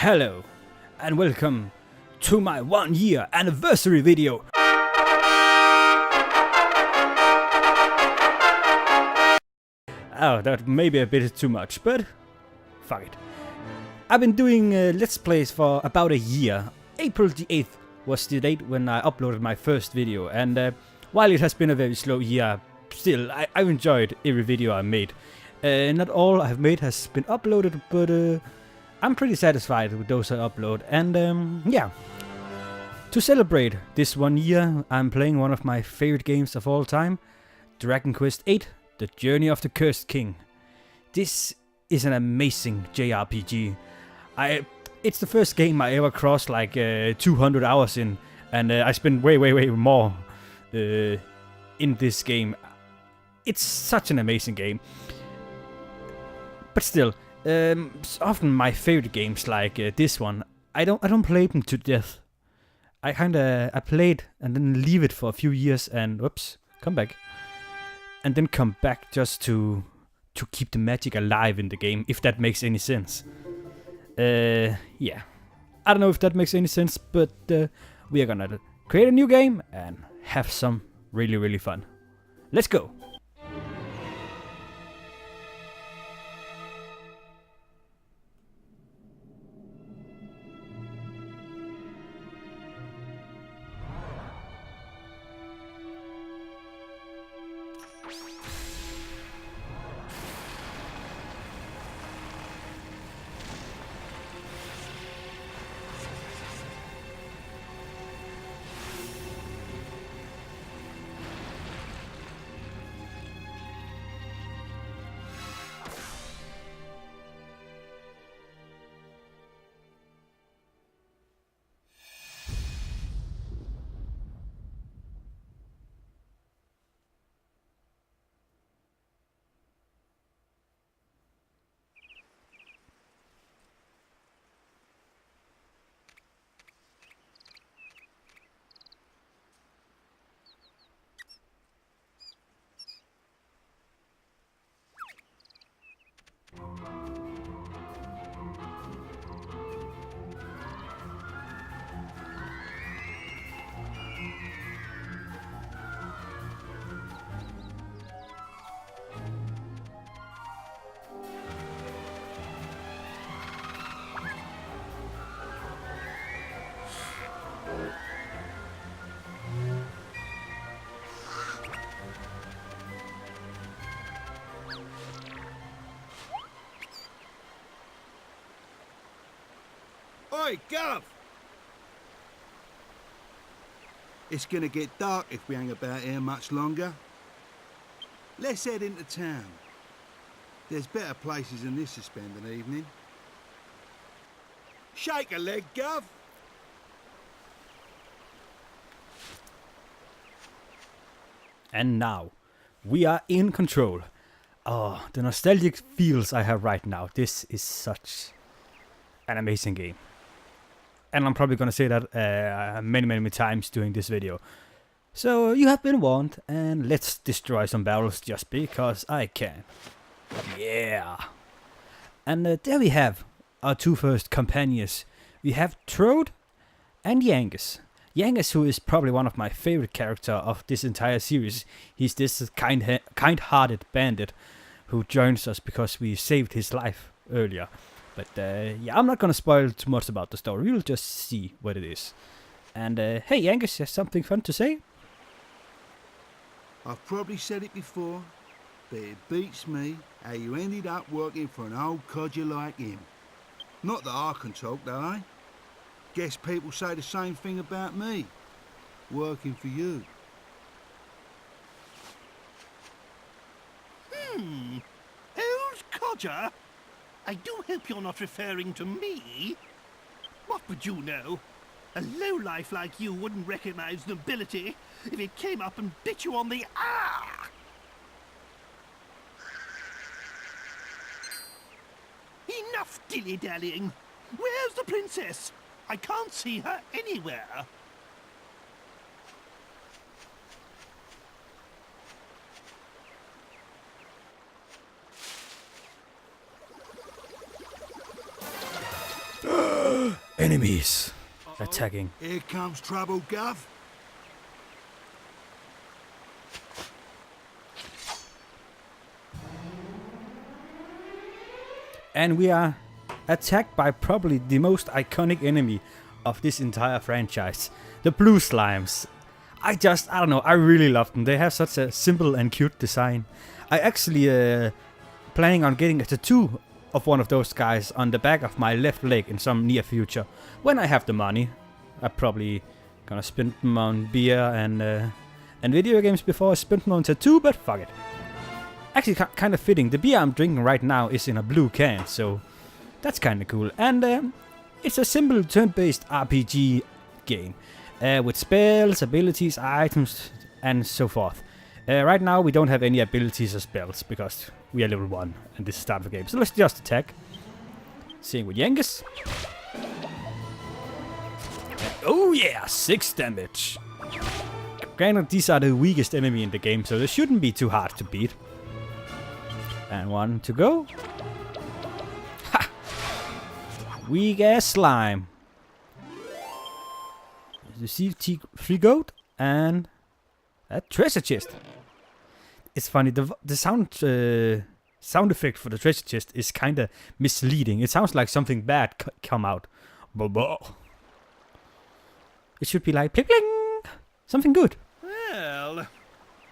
Hello, and welcome to my 1-year anniversary video. Oh, that may be a bit too much, but fuck it. I've been doing Let's Plays for about a year. April the 8th was the date when I uploaded my first video, and while it has been a very slow year, still, I've enjoyed every video I made. Not all I have made has been uploaded, but I'm pretty satisfied with those I upload, and yeah. To celebrate this 1 year, I'm playing one of my favorite games of all time, Dragon Quest VIII, The Journey of the Cursed King. This is an amazing JRPG. It's the first game I ever crossed like 200 hours in, and I spent way more in this game. It's such an amazing game. But still, often my favorite games like this one, I don't play them to death. I played and then leave it for a few years and whoops, come back. And then come back just to keep the magic alive in the game, if that makes any sense. Yeah. I don't know if that makes any sense, but we are gonna create a new game and have some really fun. Let's go! Oi, Gov! It's gonna get dark if we hang about here much longer. Let's head into town. There's better places than this to spend an evening. Shake a leg, Gov! And now, we are in control. Oh, the nostalgic feels I have right now. This is such an amazing game. And I'm probably gonna say that many times during this video. So you have been warned, and let's destroy some barrels just because I can. Yeah. And there we have our two first companions. We have Trode and Yangus. Yangus, who is probably one of my favorite characters of this entire series. He's this kind-hearted bandit who joins us because we saved his life earlier. But yeah, I'm not gonna spoil too much about the story. We'll just see what it is. And hey, Yangus, has something fun to say? I've probably said it before, but it beats me how you ended up working for an old codger like him. Not that I can talk, though, eh? Guess people say the same thing about me. Working for you. Old codger? I do hope you're not referring to me. What would you know? A lowlife like you wouldn't recognize nobility if it came up and bit you on the ah! Enough dilly-dallying. Where's the princess? I can't see her anywhere. Enemies attacking. Here comes trouble, Gov. And we are attacked by probably the most iconic enemy of this entire franchise. The blue slimes. I don't know, I really love them. They have such a simple and cute design. I actually planning on getting a tattoo of one of those guys on the back of my left leg in some near future. When I have the money. I'm probably gonna spend them on beer and video games before I spend them on tattoo, but fuck it. Actually, kind of fitting. The beer I'm drinking right now is in a blue can, so that's kind of cool. And it's a simple turn-based RPG game with spells, abilities, items, and so forth. Right now, we don't have any abilities or spells because we are level 1 and this is the start of the game. So let's just attack. Seeing with Yankees. Oh yeah, 6 damage. Granted, these are the weakest enemy in the game, so they shouldn't be too hard to beat. And 1 to go. Ha! Weak ass slime. Receive free gold and a treasure chest. It's funny, the sound effect for the treasure chest is kind of misleading. It sounds like something bad come out. It should be like pling pling, something good. Well,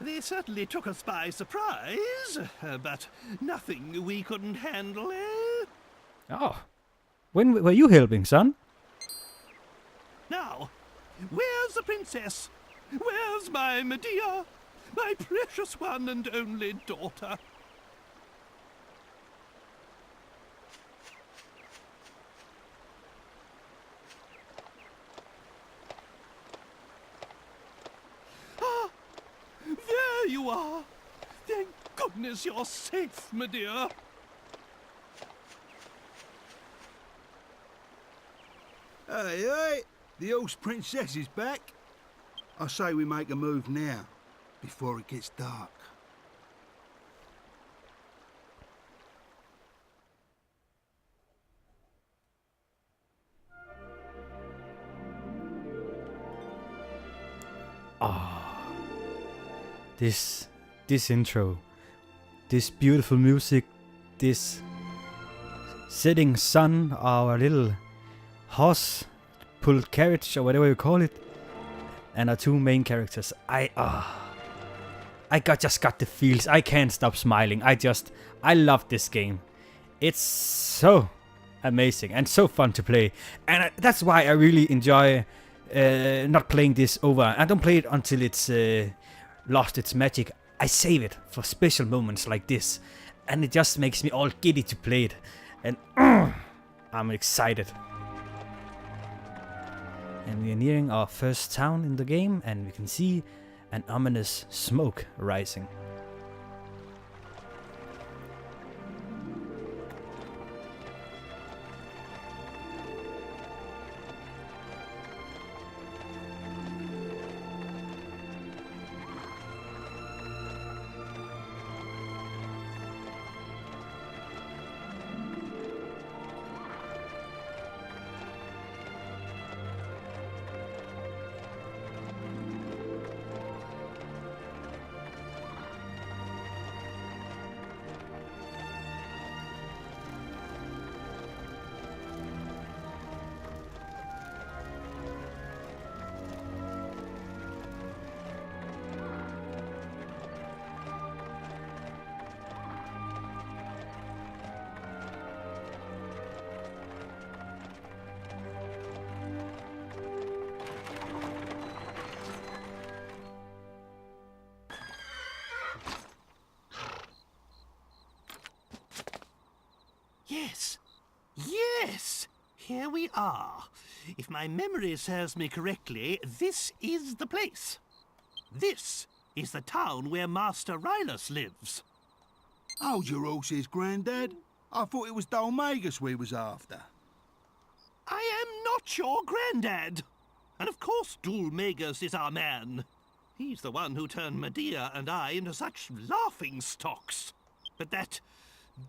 they certainly took us by surprise, but nothing we couldn't handle, eh? Oh, when were you helping, son? Now, where's the princess? Where's my Medea? My precious one and only daughter. Ah, there you are. Thank goodness you're safe, Medea. Hey, hey, the horse princess is back. I say we make a move now, before it gets dark. This intro, this beautiful music, this setting sun, our little horse pulled carriage or whatever you call it, and our 2 main characters. I just got the feels. I can't stop smiling. I love this game. It's so amazing and so fun to play, and that's why I really enjoy not playing this over. I don't play it until it's lost its magic. I save it for special moments like this, and it just makes me all giddy to play it, and I'm excited. And we are nearing our first town in the game, and we can see an ominous smoke rising. Yes, yes, here we are. If my memory serves me correctly, this is the place. This is the town where Master Rylus lives. Hold your horses, Grandad. I thought it was Dalmagus we was after. I am not your granddad. And of course Dulmagus is our man. He's the one who turned Medea and I into such laughing stocks. But that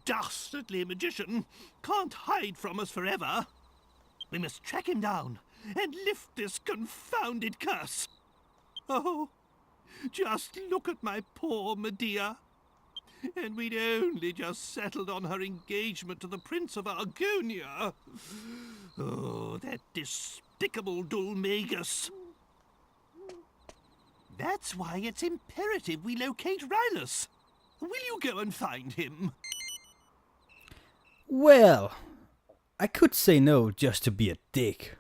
dastardly magician can't hide from us forever. We must track him down and lift this confounded curse. Oh, just look at my poor Medea. And we'd only just settled on her engagement to the Prince of Argonia. Oh, that despicable Dulmagus. That's why it's imperative we locate Rylus. Will you go and find him? Well, I could say no just to be a dick.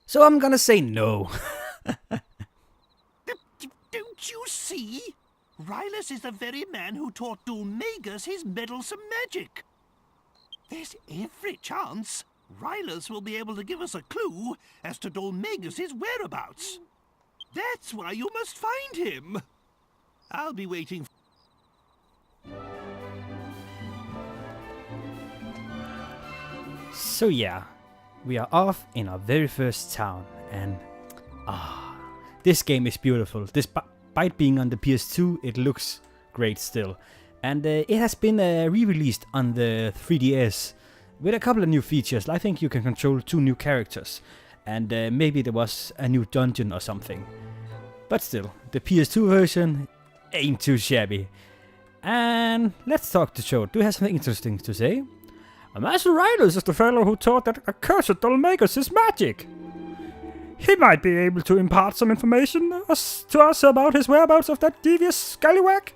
So I'm gonna say no. Don't you see? Rylus is the very man who taught Dulmagus his meddlesome magic. There's every chance Rylus will be able to give us a clue as to Dulmagus' whereabouts. That's why you must find him. I'll be waiting. So yeah, we are off in our very first town, and this game is beautiful. Despite being on the PS2, it looks great still. And it has been re-released on the 3DS with a couple of new features. I think you can control 2 new characters, and maybe there was a new dungeon or something. But still, the PS2 version ain't too shabby. And let's talk to Chode. Do you have something interesting to say? Master Rylus is the fellow who taught that accursed Dulmagus his magic. He might be able to impart some information to us about his whereabouts of that devious scallywag.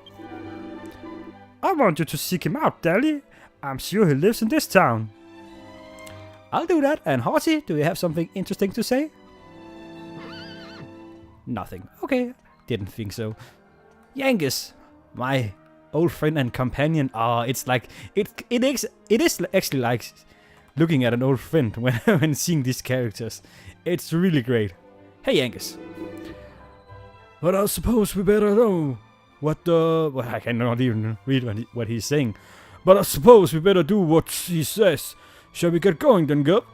I want you to seek him out, Dali. I'm sure he lives in this town. I'll do that. And Horsey, do you have something interesting to say? Nothing. Okay, didn't think so. Yangus, my old friend and companion. It's like it is actually like looking at an old friend when seeing these characters. It's really great. Hey Yangus. But I suppose we better know what the... Well, I cannot even read what he's saying. But I suppose we better do what he says. Shall we get going then, Gup?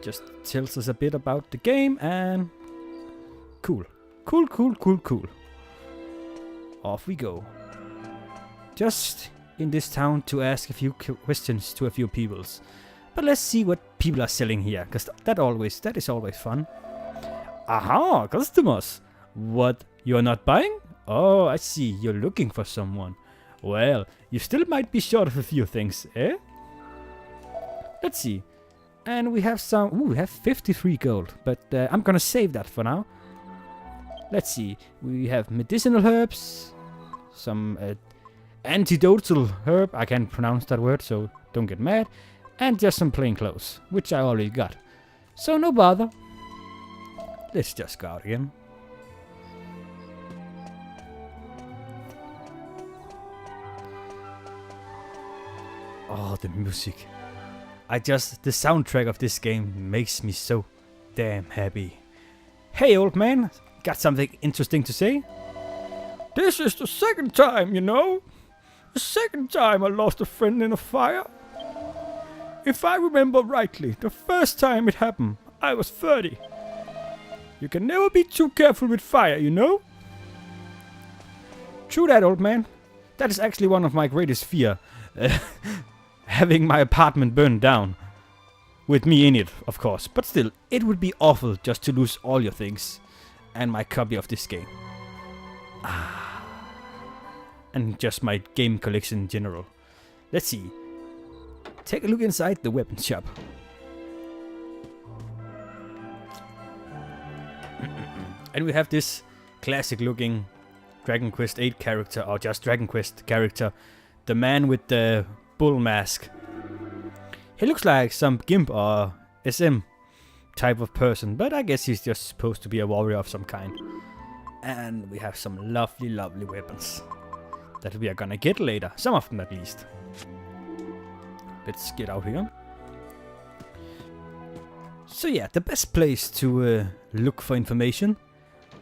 Just tells us a bit about the game and... Cool. Cool. Off we go. Just in this town to ask a few questions to a few peoples. But let's see what people are selling here, because that is always fun. Aha, customers. What, you're not buying? Oh, I see, you're looking for someone. Well, you still might be short of a few things, eh? Let's see. And we have some... Ooh, we have 53 gold, but I'm gonna save that for now. Let's see. We have medicinal herbs, some antidotal herb. I can't pronounce that word, so don't get mad. And just some plain clothes, which I already got. So no bother. Let's just go out again. Oh, the music. The soundtrack of this game makes me so damn happy. Hey, old man. Got something interesting to say? This is the second time, you know. The second time I lost a friend in a fire. If I remember rightly, the first time it happened, I was 30. You can never be too careful with fire, you know? True that, old man. That is actually one of my greatest fear. Having my apartment burned down. With me in it, of course. But still, it would be awful just to lose all your things. And my copy of this game. And just my game collection in general. Let's see. Take a look inside the weapon shop. And we have this classic looking Dragon Quest VIII character, or just Dragon Quest character. The man with the bull mask. He looks like some gimp or SM type of person, but I guess he's just supposed to be a warrior of some kind. And we have some lovely weapons that we are gonna get later, some of them at least. Let's get out here. So yeah, the best place to look for information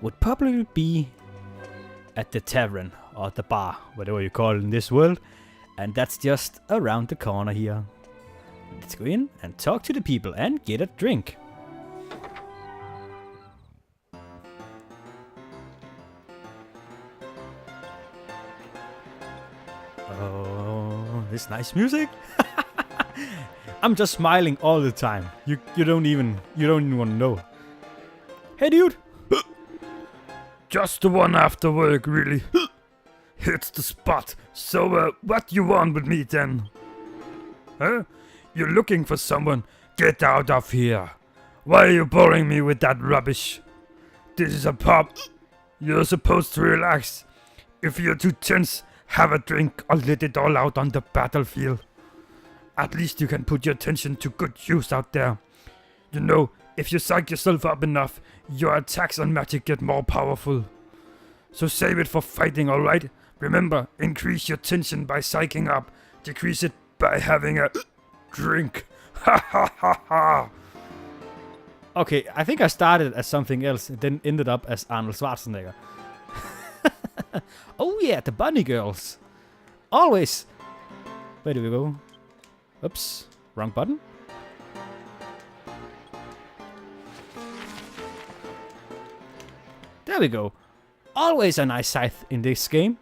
would probably be at the tavern or the bar, whatever you call it in this world, and that's just around the corner here. Let's go in and talk to the people and get a drink. Oh, this nice music. I'm just smiling all the time. You don't even want to know. Hey, dude. Just the one after work, really. Hits the spot. So, what you want with me then? Huh? You're looking for someone? Get out of here. Why are you boring me with that rubbish? This is a pub. You're supposed to relax. If you're too tense, have a drink or let it all out on the battlefield. At least you can put your attention to good use out there. You know, if you psych yourself up enough, your attacks and magic get more powerful. So save it for fighting, alright? Remember, increase your tension by psyching up. Decrease it by having a drink. Ha ha ha ha. Okay, I think I started as something else and then ended up as Arnold Schwarzenegger. Oh yeah, the bunny girls. Always. Where do we go? Oops, wrong button. There we go. Always a nice scythe in this game.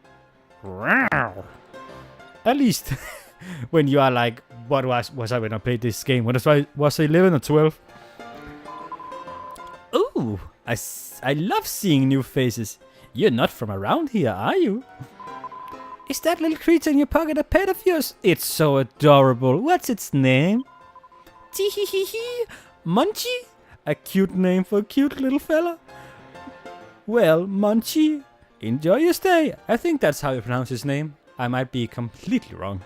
At least when you are like, what was I when I played this game? When I was 11 or 12? Ooh, I love seeing new faces. You're not from around here, are you? Is that little creature in your pocket a pet of yours? It's so adorable. What's its name? Tee-hee-hee-hee. Munchie? A cute name for a cute little fella. Well, Munchie, enjoy your stay. I think that's how you pronounce his name. I might be completely wrong.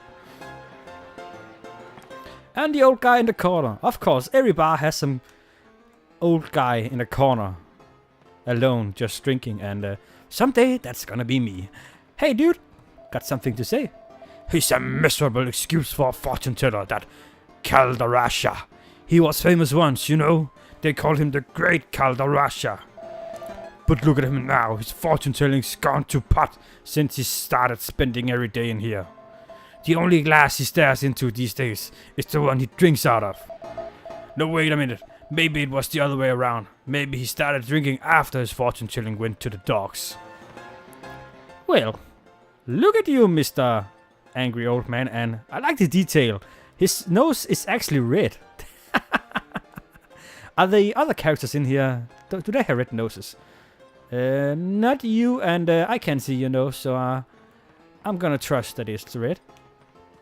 And the old guy in the corner. Of course, every bar has some old guy in a corner. Alone, just drinking. And someday, that's gonna be me. Hey, dude. Got something to say? He's a miserable excuse for a fortune teller, that Caldarasha. He was famous once, you know. They called him the Great Caldarasha. But look at him now. His fortune telling's gone to pot since he started spending every day in here. The only glass he stares into these days is the one he drinks out of. No, wait a minute. Maybe it was the other way around. Maybe he started drinking after his fortune telling went to the dogs. Well, look at you, Mr. Angry Old Man, and I like the detail. His nose is actually red. Are the other characters in here, do they have red noses? Not you, and I can't see your nose, so I'm gonna trust that it's red.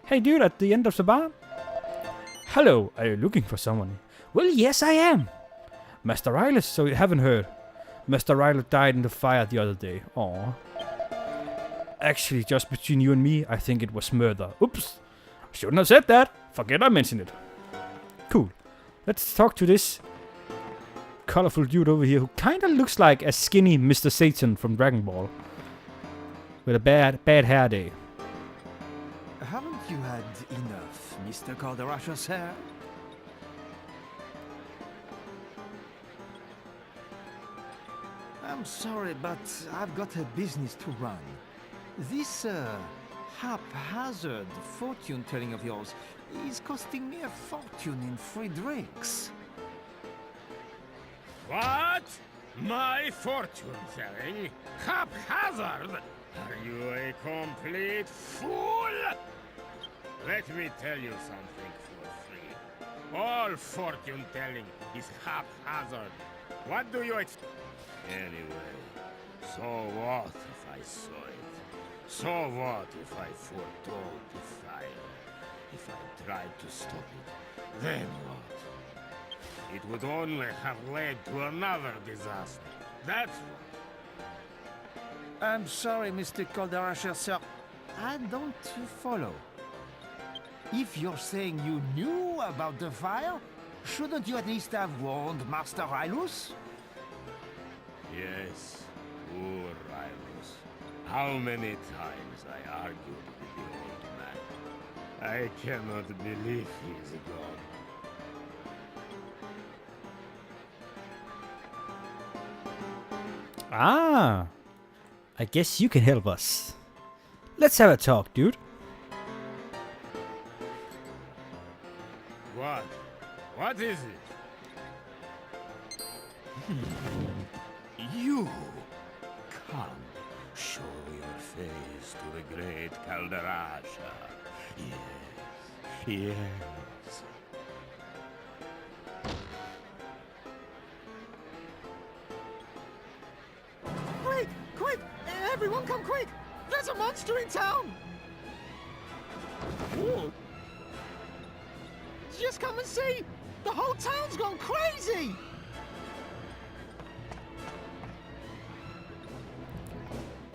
Hey dude, at the end of the bar? Hello, are you looking for someone? Well, yes I am. Master Rylas, so you haven't heard. Master Rylas died in the fire the other day. Aww. Actually, just between you and me, I think it was murder. Oops. Shouldn't have said that. Forget I mentioned it. Cool. Let's talk to this colorful dude over here who kinda looks like a skinny Mr. Satan from Dragon Ball. With a bad hair day. Haven't you had enough, Mr. Caldarasha, sir? I'm sorry, but I've got a business to run. This haphazard fortune-telling of yours is costing me a fortune in free drinks. What? My fortune-telling? Haphazard? Are you a complete fool? Let me tell you something for free. All fortune-telling is haphazard. What do you expect? Anyway, so what if I saw it? So what if I foretold the fire? If I tried to stop it, then what? It would only have led to another disaster. That's what. I'm sorry, Mr. Caldarasha, sir. I don't follow. If you're saying you knew about the fire, shouldn't you at least have warned Master Rylus? Yes, poor Rylus. How many times I argued with the old man. I cannot believe he's gone. Ah, I guess you can help us. Let's have a talk, dude. What? What is it? You! Come, show your face to the great Caldarasha. Yes. Quick! Quick! Everyone come quick! There's a monster in town! Oh, Just come and see! The whole town's gone crazy!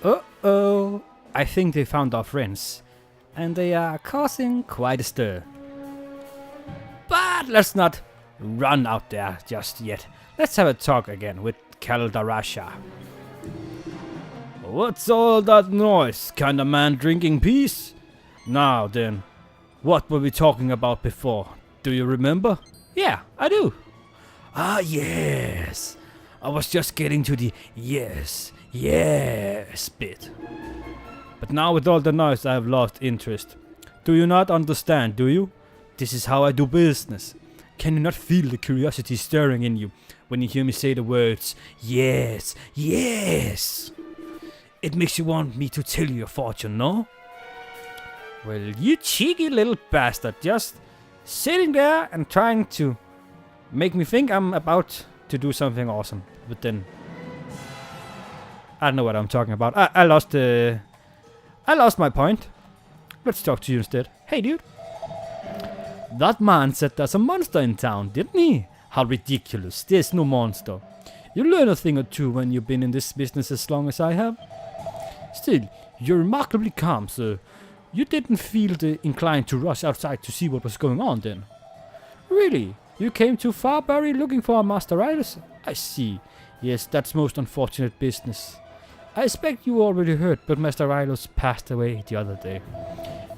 Uh-oh. I think they found our friends. And they are causing quite a stir. But let's not run out there just yet. Let's have a talk again with Kaldarasha. What's all that noise? Kinda man drinking peace? Now then, what were we talking about before? Do you remember? Yeah, I do. Ah, yes. I was just getting to the yes bit. But now with all the noise I have lost interest. Do you not understand, do you? This is how I do business. Can you not feel the curiosity stirring in you when you hear me say the words yes, yes? It makes you want me to tell you your fortune, no? Well, you cheeky little bastard, just sitting there and trying to make me think I'm about to do something awesome. But then I don't know what I'm talking about. I lost my point. Let's talk to you instead. Hey, dude. That man said there's a monster in town, didn't he? How ridiculous. There's no monster. You learn a thing or two when you've been in this business as long as I have. Still, you're remarkably calm, sir. You didn't feel inclined to rush outside to see what was going on then? Really? You came too far, Barry, looking for a Master Riders? I see. Yes, that's most unfortunate business. I expect you already heard, but Master Riders passed away the other day.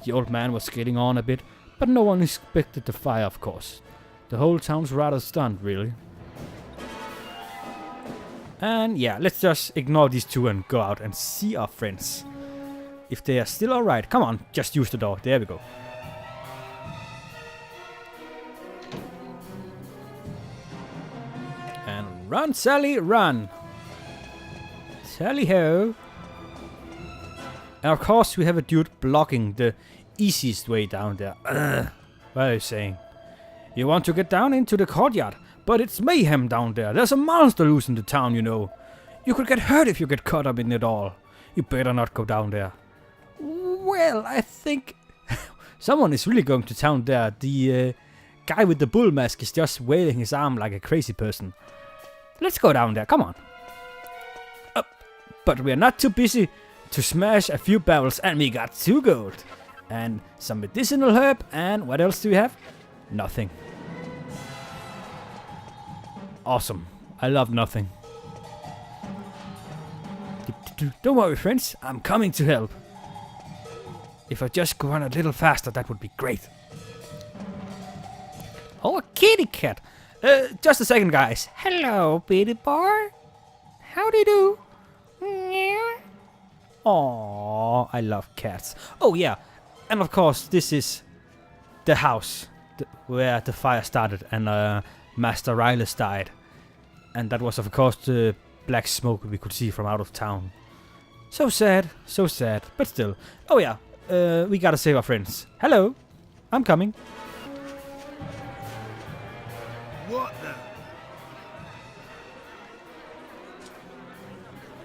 The old man was getting on a bit, but no one expected the fire, of course. The whole town's rather stunned, really. And yeah, let's just ignore these two and go out and see our friends. If they are still alright, come on, just use the door. There we go. And run, Sally, run! Sally ho! And of course we have a dude blocking the easiest way down there. What are you saying? You want to get down into the courtyard, but it's mayhem down there. There's a monster loose in the town, you know. You could get hurt if you get caught up in it all. You better not go down there. Well, I think someone is really going to town there. The guy with the bull mask is just waving his arm like a crazy person. Let's go down there, come on. But we're not too busy to smash a few barrels, and we got 2 gold. And some medicinal herb, and what else do we have? Nothing. Awesome. I love nothing. Don't worry, friends. I'm coming to help. If I just go on a little faster, that would be great. Oh, a kitty cat. Just a second, guys. Hello, bitty boy. How do you do? Aww, I love cats. Oh, yeah. And of course, this is the house where the fire started and Master Rylas died. And that was, of course, the black smoke we could see from out of town. So sad, but still. Oh yeah, we gotta save our friends. Hello, I'm coming. What the?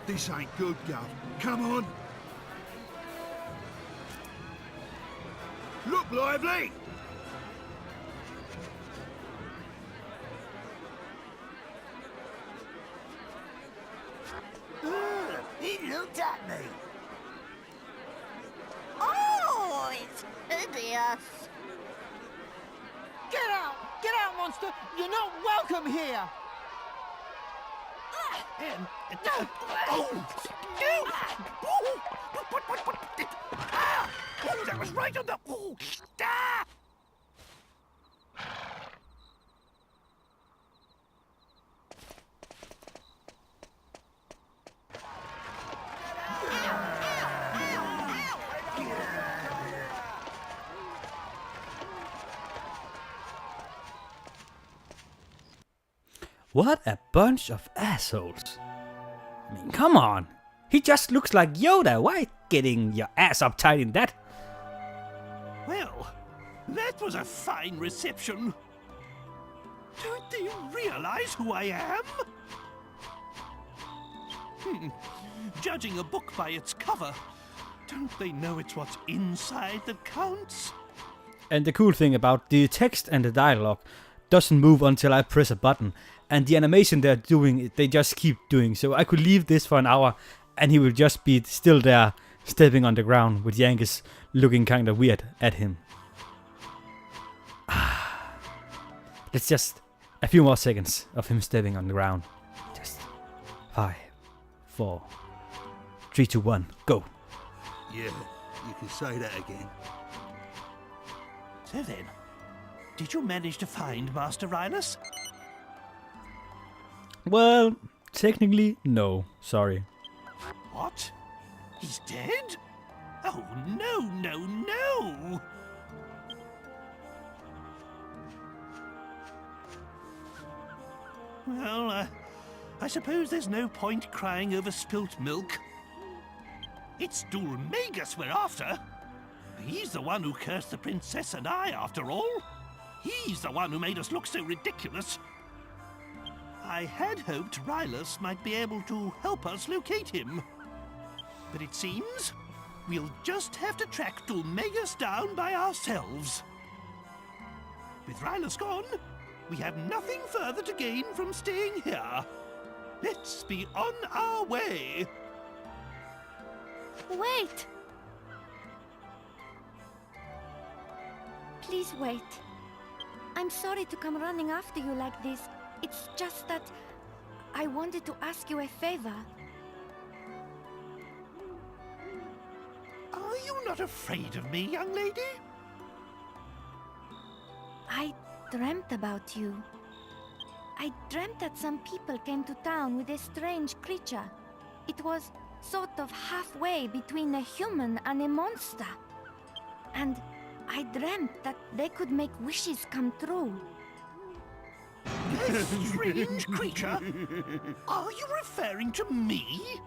This ain't good, Gov. Come on. Look lively. He looked at me. Oh, it's hideous. Get out! Get out, monster! You're not welcome here! that was right on the... Oh, ah! What a bunch of assholes. I mean, come on. He just looks like Yoda. Why getting your ass uptight in that? Well, That was a fine reception. Don't they realize who I am? Judging a book by its cover, don't they know it's what's inside that counts? And the cool thing about the text and the dialogue doesn't move until I press a button. And the animation they're doing, they just keep doing. So I could leave this for an hour and he will just be still there, stepping on the ground with Yankees looking kind of weird at him. Let's just a few more seconds of him stepping on the ground. Just 5, 4, 3, 2, 1, go. Yeah, you can say that again. So then, did you manage to find Master Rylus? Well, technically, no. Sorry. What? He's dead? Oh, no, no, no! Well, I suppose there's no point crying over spilt milk. It's Dulmagus we're after. He's the one who cursed the princess and I, after all. He's the one who made us look so ridiculous. I had hoped Rylus might be able to help us locate him. But it seems we'll just have to track Dulmagus down by ourselves. With Rylus gone, we have nothing further to gain from staying here. Let's be on our way. Wait! Please wait. I'm sorry to come running after you like this. It's just that I wanted to ask you a favor. Are you not afraid of me, young lady? I dreamt about you. I dreamt that some people came to town with a strange creature. It was sort of halfway between a human and a monster. And I dreamt that they could make wishes come true. A strange creature? Are you referring to me?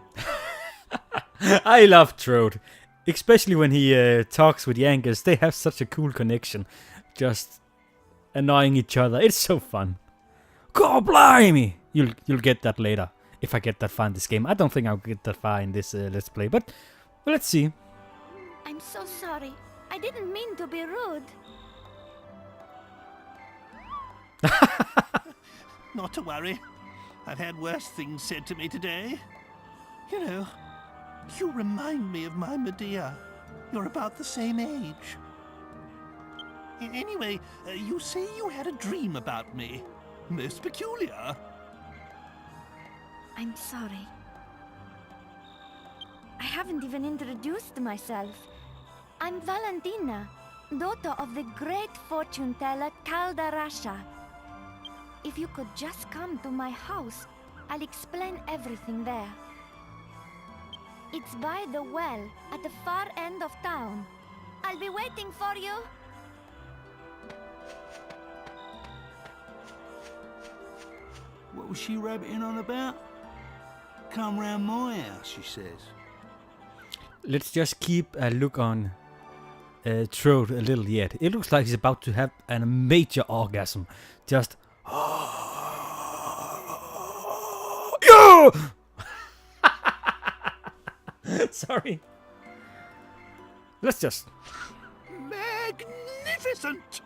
I love Trode. Especially when he talks with Yankees. They have such a cool connection. Just annoying each other. It's so fun. God blimey! You'll get that later. If I get that far in this game. I don't think I'll get that far in this Let's Play. But well, let's see. I'm so sorry. I didn't mean to be rude. Not to worry. I've had worse things said to me today. You know, you remind me of my Medea. You're about the same age. Anyway, you say you had a dream about me. Most peculiar. I'm sorry. I haven't even introduced myself. I'm Valentina, daughter of the great fortune teller Caldarasha. If you could just come to my house, I'll explain everything there. It's by the well, at the far end of town. I'll be waiting for you. What was she rabbiting on about? Come round my house, she says. Let's just keep a look on Trode a little yet. It looks like he's about to have a major orgasm. Just... Yeah! Sorry. Let's just... Magnificent!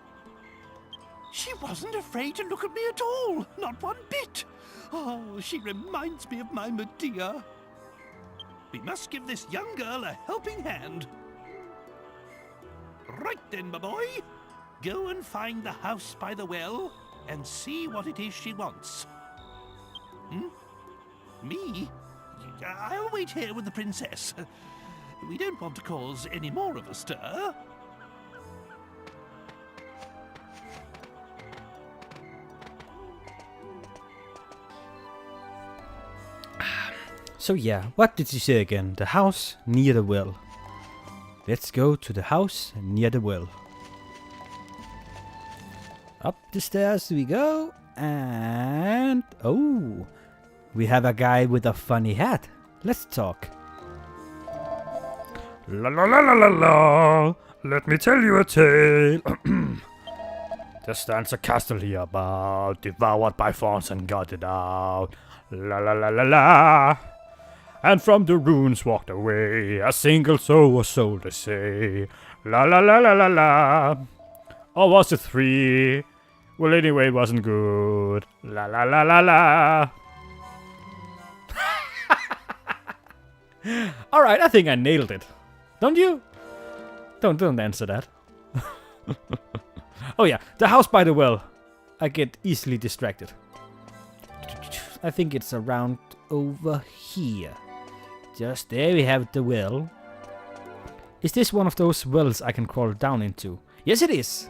She wasn't afraid to look at me at all, not one bit. Oh, she reminds me of my Medea. We must give this young girl a helping hand. Right then, my boy. Go and find the house by the well and see what it is she wants. Me? I'll wait here with the princess. We don't want to cause any more of a stir. So yeah, what did you say again? The house near the well. Let's go to the house near the well. Up the stairs we go, and oh, we have a guy with a funny hat. Let's talk. La la la la la la. Let me tell you a tale. There stands a castle here about, devoured by fawns and gutted out. La la la la la. And from the ruins walked away a single soul was sold, they say. La la la la la la. Or was it 3? Well, anyway, it wasn't good. La la la la la. Alright, I think I nailed it. Don't you? Don't answer that. Oh yeah, the house by the well. I get easily distracted. I think it's around over here. Just there we have the well. Is this one of those wells I can crawl down into? Yes, it is.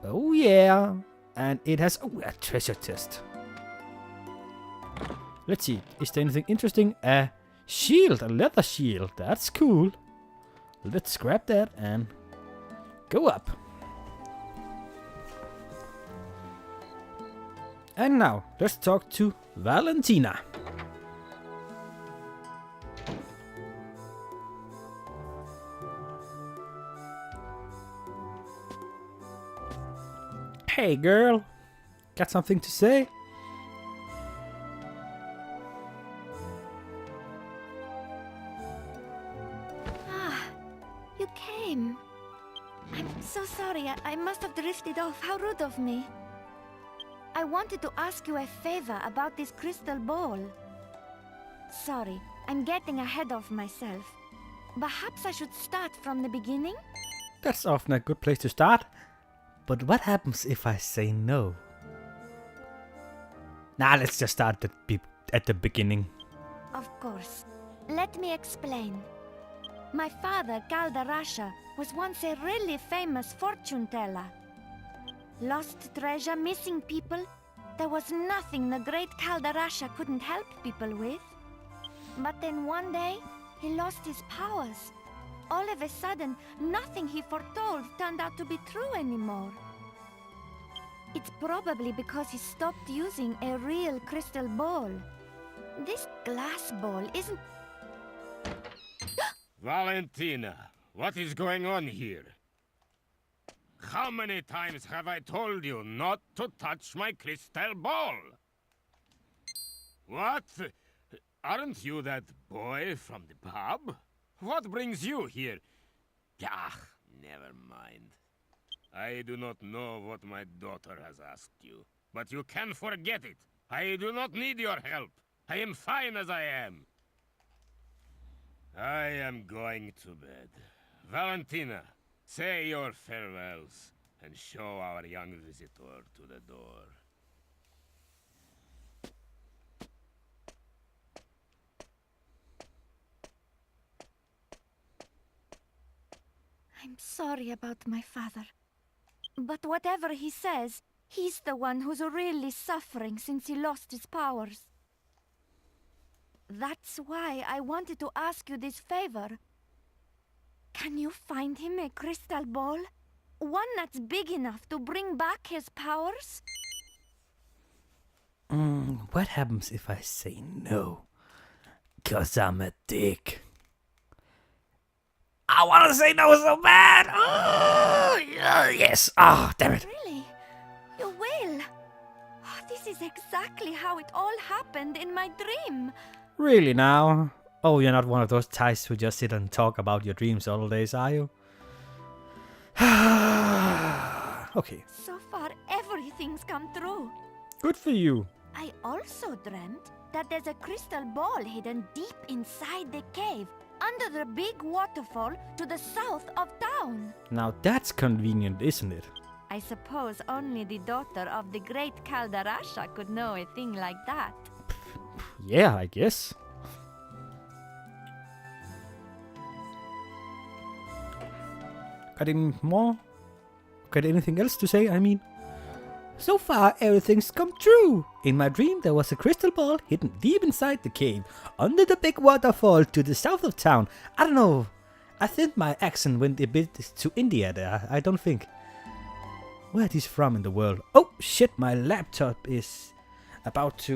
Oh yeah. And it has a treasure chest. Let's see. Is there anything interesting? A shield. A leather shield. That's cool. Let's grab that and go up. And now, let's talk to Valentina. Hey girl, got something to say? Ah, you came. I'm so sorry, I must have drifted off. How rude of me. I wanted to ask you a favor about this crystal ball. Sorry, I'm getting ahead of myself. Perhaps I should start from the beginning? That's often a good place to start. But what happens if I say no? Nah, let's just start at the beginning. Of course. Let me explain. My father, Galdarasha, was once a really famous fortune teller. Lost treasure, missing people. There was nothing the great Galdarasha couldn't help people with. But then one day, he lost his powers. All of a sudden, nothing he foretold turned out to be true anymore. It's probably because he stopped using a real crystal ball. This glass ball isn't... Valentina, what is going on here? How many times have I told you not to touch my crystal ball? What? Aren't you that boy from the pub? What brings you here? Ah, never mind. I do not know what my daughter has asked you, but you can forget it. I do not need your help. I am fine as I am. I am going to bed. Valentina, say your farewells and show our young visitor to the door. I'm sorry about my father. But whatever he says, he's the one who's really suffering since he lost his powers. That's why I wanted to ask you this favor. Can you find him a crystal ball? One that's big enough to bring back his powers? What happens if I say no? 'Cause I'm a dick. I want to say no so bad! Oh, yes! Ah, oh, damn it! Really? You will? Oh, this is exactly how it all happened in my dream. Really now? Oh, you're not one of those types who just sit and talk about your dreams all days, are you? Okay. So far, everything's come true. Good for you. I also dreamt that there's a crystal ball hidden deep inside the cave, under the big waterfall to the south of town. Now that's convenient, isn't it? I suppose only the daughter of the great Galdarasha could know a thing like that. Yeah, I guess. Got any more? Got anything else to say, I mean? So far, everything's come true. In my dream, there was a crystal ball hidden deep inside the cave, under the big waterfall to the south of town. I don't know. I think my accent went a bit to India there. I don't think. Where is from in the world? Oh, shit, my laptop is about to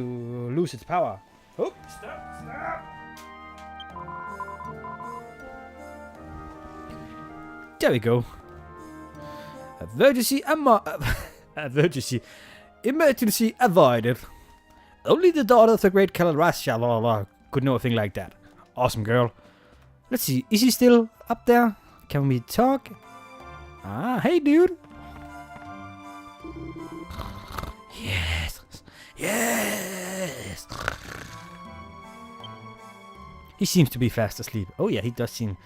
lose its power. Oh, stop. There we go. Emergency avoided. Only the daughter of the great Kaldarasha could know a thing like that. Awesome, girl. Let's see, is he still up there? Can we talk? Ah, hey, dude. Yes. Yes. He seems to be fast asleep. Oh yeah, he does seem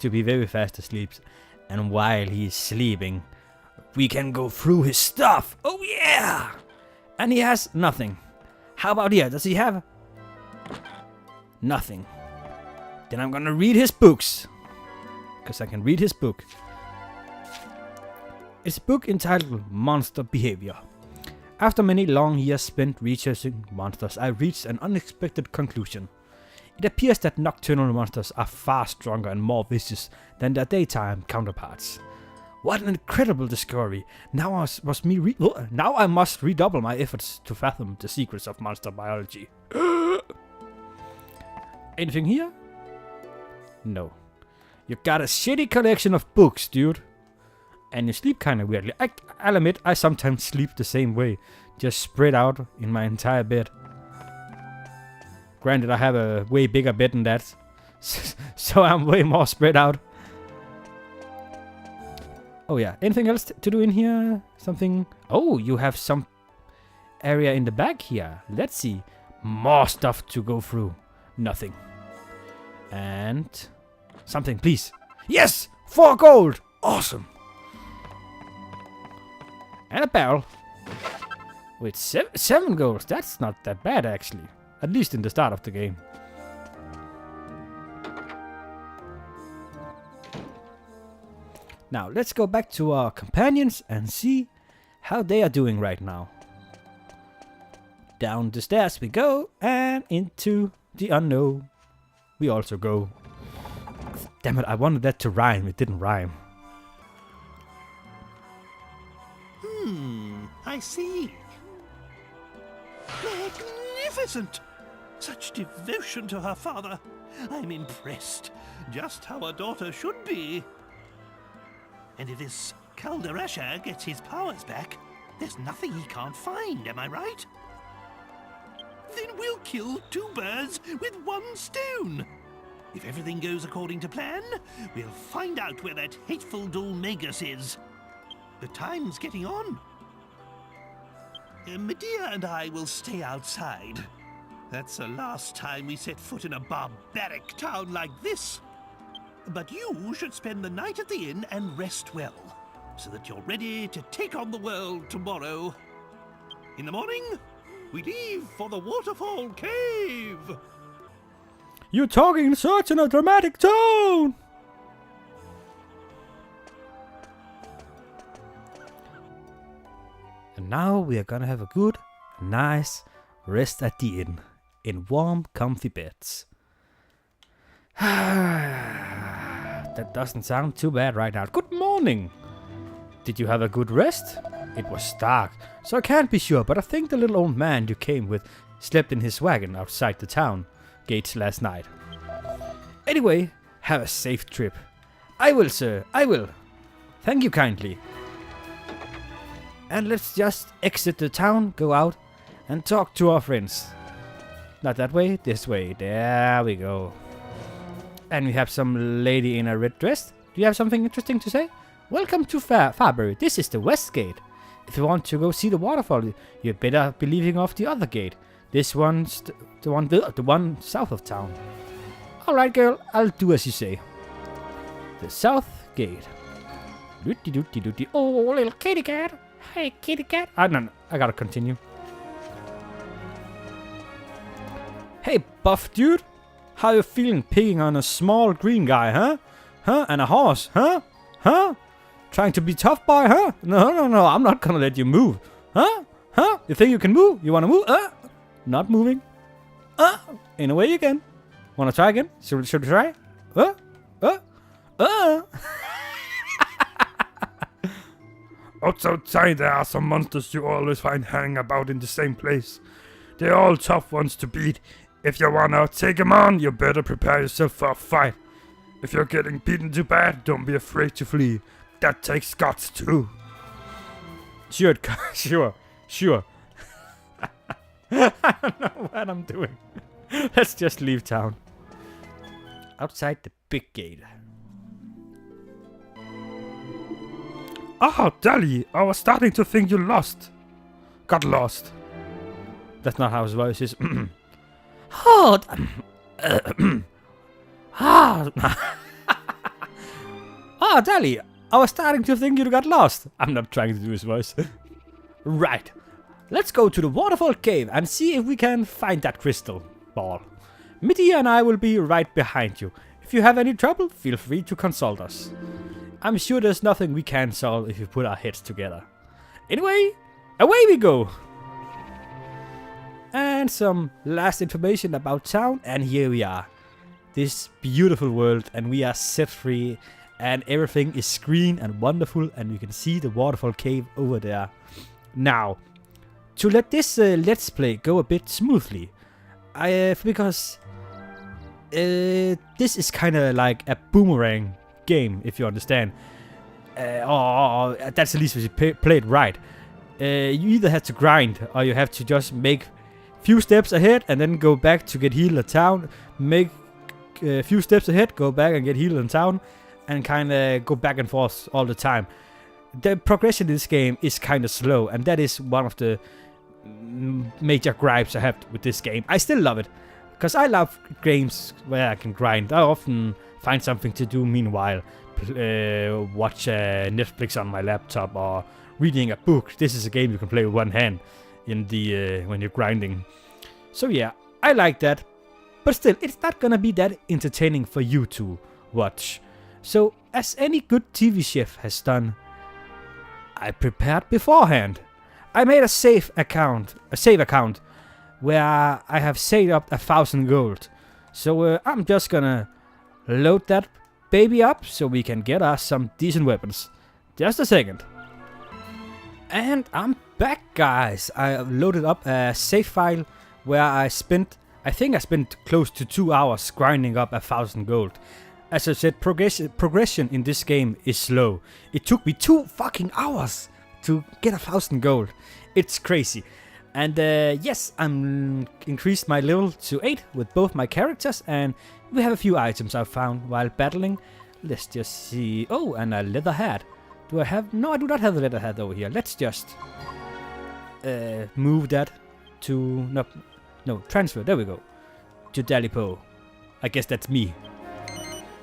to be very fast asleep. And while he is sleeping, we can go through his stuff. Oh yeah! And he has nothing. How about here? Does he have nothing? Then I'm gonna read his books. Because I can read his book. It's a book entitled Monster Behavior. After many long years spent researching monsters, I reached an unexpected conclusion. It appears that nocturnal monsters are far stronger and more vicious than their daytime counterparts. What an incredible discovery! Now I must redouble my efforts to fathom the secrets of monster biology. Anything here? No. You got a shitty collection of books, dude. And you sleep kinda weirdly. I'll admit, I sometimes sleep the same way. Just spread out in my entire bed. Granted, I have a way bigger bed than that. So I'm way more spread out. Oh yeah, anything else to do in here? Something... Oh, you have some area in the back here. Let's see. More stuff to go through. Nothing. And... something, please. Yes! 4 gold! Awesome! And a barrel. With 7 goals. That's not that bad, actually. At least in the start of the game. Now, let's go back to our companions and see how they are doing right now. Down the stairs we go, and into the unknown we also go. Damn it, I wanted that to rhyme. It didn't rhyme. I see. Magnificent! Such devotion to her father. I'm impressed. Just how a daughter should be. And if this Kaldarasha gets his powers back, there's nothing he can't find, am I right? Then we'll kill 2 birds with 1 stone. If everything goes according to plan, we'll find out where that hateful Dulmagus is. The time's getting on. Medea and I will stay outside. That's the last time we set foot in a barbaric town like this. But you should spend the night at the inn and rest well, so that you're ready to take on the world tomorrow. In the morning, we leave for the waterfall cave. You're talking such in a dramatic tone! And now we are gonna have a good, nice rest at the inn. In warm, comfy beds. That doesn't sound too bad right now. Good morning! Did you have a good rest? It was dark, so I can't be sure, but I think the little old man you came with slept in his wagon outside the town gates last night. Anyway, have a safe trip. I will, sir, I will. Thank you kindly. And let's just exit the town, go out, and talk to our friends. Not that way, this way. There we go. And we have some lady in a red dress. Do you have something interesting to say? Welcome to Farbury. This is the west gate. If you want to go see the waterfall, you better be leaving off the other gate. This one's the one south of town. Alright, girl, I'll do as you say. The south gate. Doody. Oh, little kitty cat. Hey, kitty cat. No, I gotta continue. Hey, buff dude. How you feeling picking on a small green guy, huh? Huh? And a horse, huh? Huh? Trying to be tough boy, huh? No, I'm not gonna let you move. Huh? Huh? You think you can move? You wanna move? Not moving. In a way you can. Wanna try again? Should we try? Outside there are some monsters you always find hanging about in the same place. They're all tough ones to beat. If you wanna take them on, you better prepare yourself for a fight. If you're getting beaten too bad, don't be afraid to flee. That takes guts too. Sure, sure. I don't know what I'm doing. Let's just leave town. Outside the big gate. Oh, Dali, I was starting to think you got lost. That's not how his voice is. Oh, oh, Dali, I was starting to think you got lost. I'm not trying to do his voice. Right. Let's go to the waterfall cave and see if we can find that crystal ball. Medea and I will be right behind you. If you have any trouble, feel free to consult us. I'm sure there's nothing we can't solve if we put our heads together. Anyway, away we go! And some last information about town, and here we are. This beautiful world, and we are set free, and everything is green and wonderful, and we can see the waterfall cave over there. Now, to let this let's play go a bit smoothly, because this is kind of like a boomerang game, if you understand. Or that's at least if you play it right. You either have to grind, or you have to just make few steps ahead and then go back to get healed at town. Make a few steps ahead, go back and get healed in town, and kind of go back and forth all the time. The progression in this game is kind of slow, and that is one of the major gripes I have with this game. I still love it, because I love games where I can grind. I often find something to do meanwhile. Watch Netflix on my laptop or reading a book. This is a game you can play with one hand in the when you're grinding. So yeah, I like that. But still, it's not gonna be that entertaining for you to watch. So, as any good TV chef has done, I prepared beforehand. I made a save account where I have saved up 1,000 gold. So I'm just gonna load that baby up so we can get us some decent weapons. Just a second. And I'm back, guys. I loaded up a save file where I think I spent close to 2 hours grinding up 1,000 gold. As I said, progression in this game is slow. It took me 2 fucking hours to get 1,000 gold. It's crazy. And yes, I'm increased my level to 8 with both my characters, and we have a few items I found while battling. Let's just see. Oh, and a leather hat. Do I have? No, I do not have a leather hat over here. Let's just move that to no transfer. There we go. To Dalipoe. I guess that's me.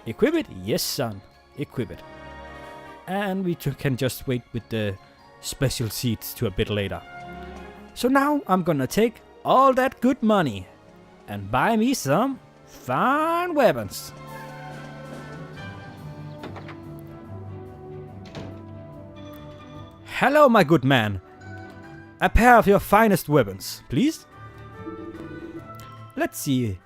Equip it? Yes, son. Equip it. And we can just wait with the special seats to a bit later. So now I'm gonna take all that good money and buy me some fine weapons. Hello, my good man. A pair of your finest weapons, please. Let's see.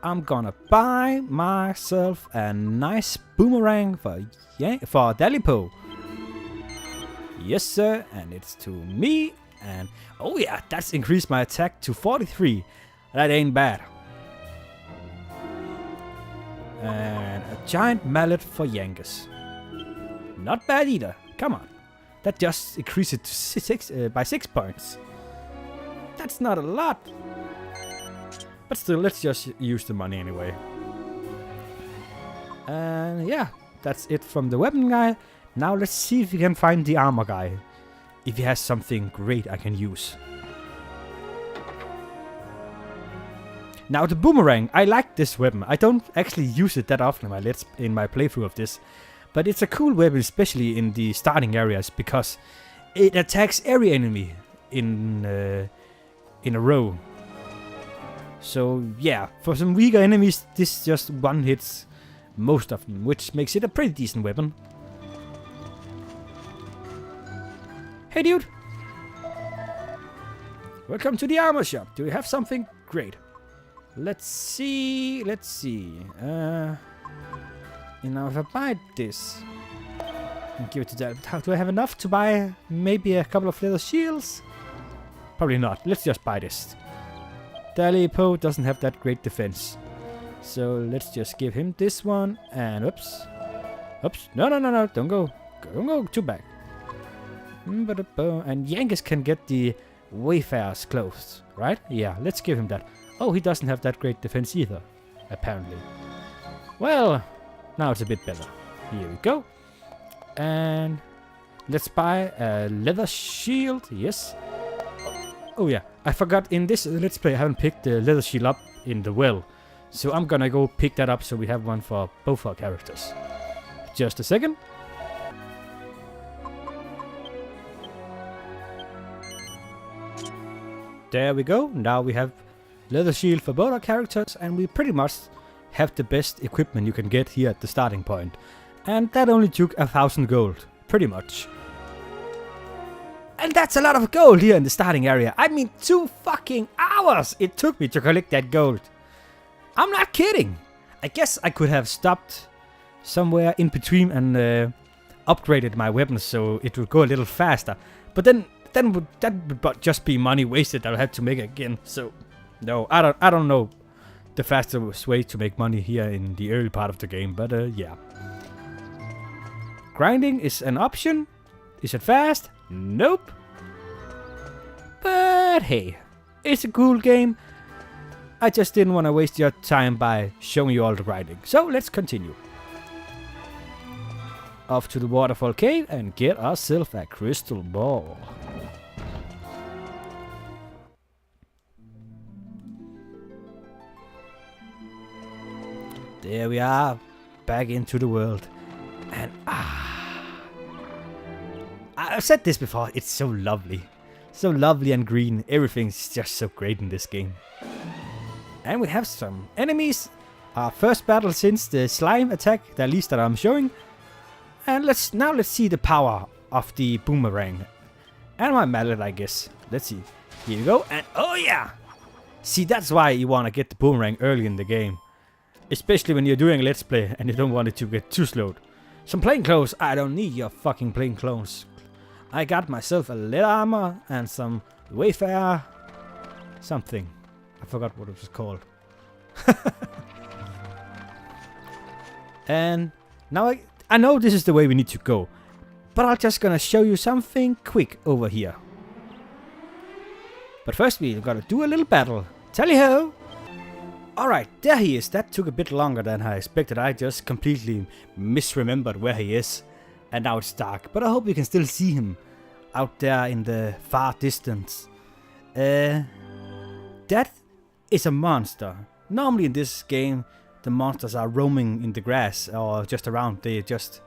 I'm gonna buy myself a nice boomerang for Dalipoe. Yes, sir, and it's to me. And oh yeah, that's increased my attack to 43. That ain't bad. And a giant mallet for Yankees. Not bad either. Come on. That just increased it to by 6 points. That's not a lot. But still, let's just use the money anyway. And yeah, that's it from the weapon guy. Now let's see if we can find the armor guy. If he has something great I can use. Now the boomerang, I like this weapon. I don't actually use it that often in my playthrough of this. But it's a cool weapon, especially in the starting areas, because it attacks every enemy in a row. So yeah, for some weaker enemies, this just one hits most of them, which makes it a pretty decent weapon. Hey dude! Welcome to the armor shop. Do you have something great? Let's see. You know, if I buy this and give it to Dalipoe, do I have enough to buy maybe a couple of leather shields? Probably not. Let's just buy this. Dalipoe doesn't have that great defense. So let's just give him this one. And oops. Oops. No. Don't go. Don't go too back. And Yankees can get the Wayfarer's clothes, right? Yeah, let's give him that. Oh, he doesn't have that great defense either, apparently. Well, now it's a bit better. Here we go. And let's buy a leather shield. Yes. Oh yeah, I forgot in this Let's Play I haven't picked the leather shield up in the well. So I'm gonna go pick that up so we have one for both our characters. Just a second. There we go. Now we have leather shield for both our characters, and we pretty much have the best equipment you can get here at the starting point. And that only took 1,000 gold, pretty much. And that's a lot of gold here in the starting area. I mean, 2 fucking hours it took me to collect that gold. I'm not kidding. I guess I could have stopped somewhere in between and upgraded my weapons so it would go a little faster. But then that would just be money wasted I'll have to make again. So no, I don't know the fastest way to make money here in the early part of the game, but yeah. Grinding is an option. Is it fast? Nope. But hey, it's a cool game. I just didn't want to waste your time by showing you all the grinding. So let's continue. Off to the waterfall cave and get ourselves a crystal ball. There we are, back into the world. And I've said this before, it's so lovely. So lovely and green, everything's just so great in this game. And we have some enemies. Our first battle since the slime attack, at least that I'm showing. And let's see the power of the boomerang. And my mallet, I guess. Let's see. Here we go, and oh yeah! See, that's why you want to get the boomerang early in the game. Especially when you're doing a let's play and you don't want it to get too slowed. Some plain clothes. I don't need your fucking plain clothes. I got myself a leather armor and some Wayfarer something. I forgot what it was called. And now I know this is the way we need to go. But I'm just gonna show you something quick over here. But first we gotta do a little battle. Tally-ho! Alright, there he is. That took a bit longer than I expected. I just completely misremembered where he is. And now it's dark. But I hope you can still see him out there in the far distance. That is a monster. Normally in this game, the monsters are roaming in the grass or just around. They just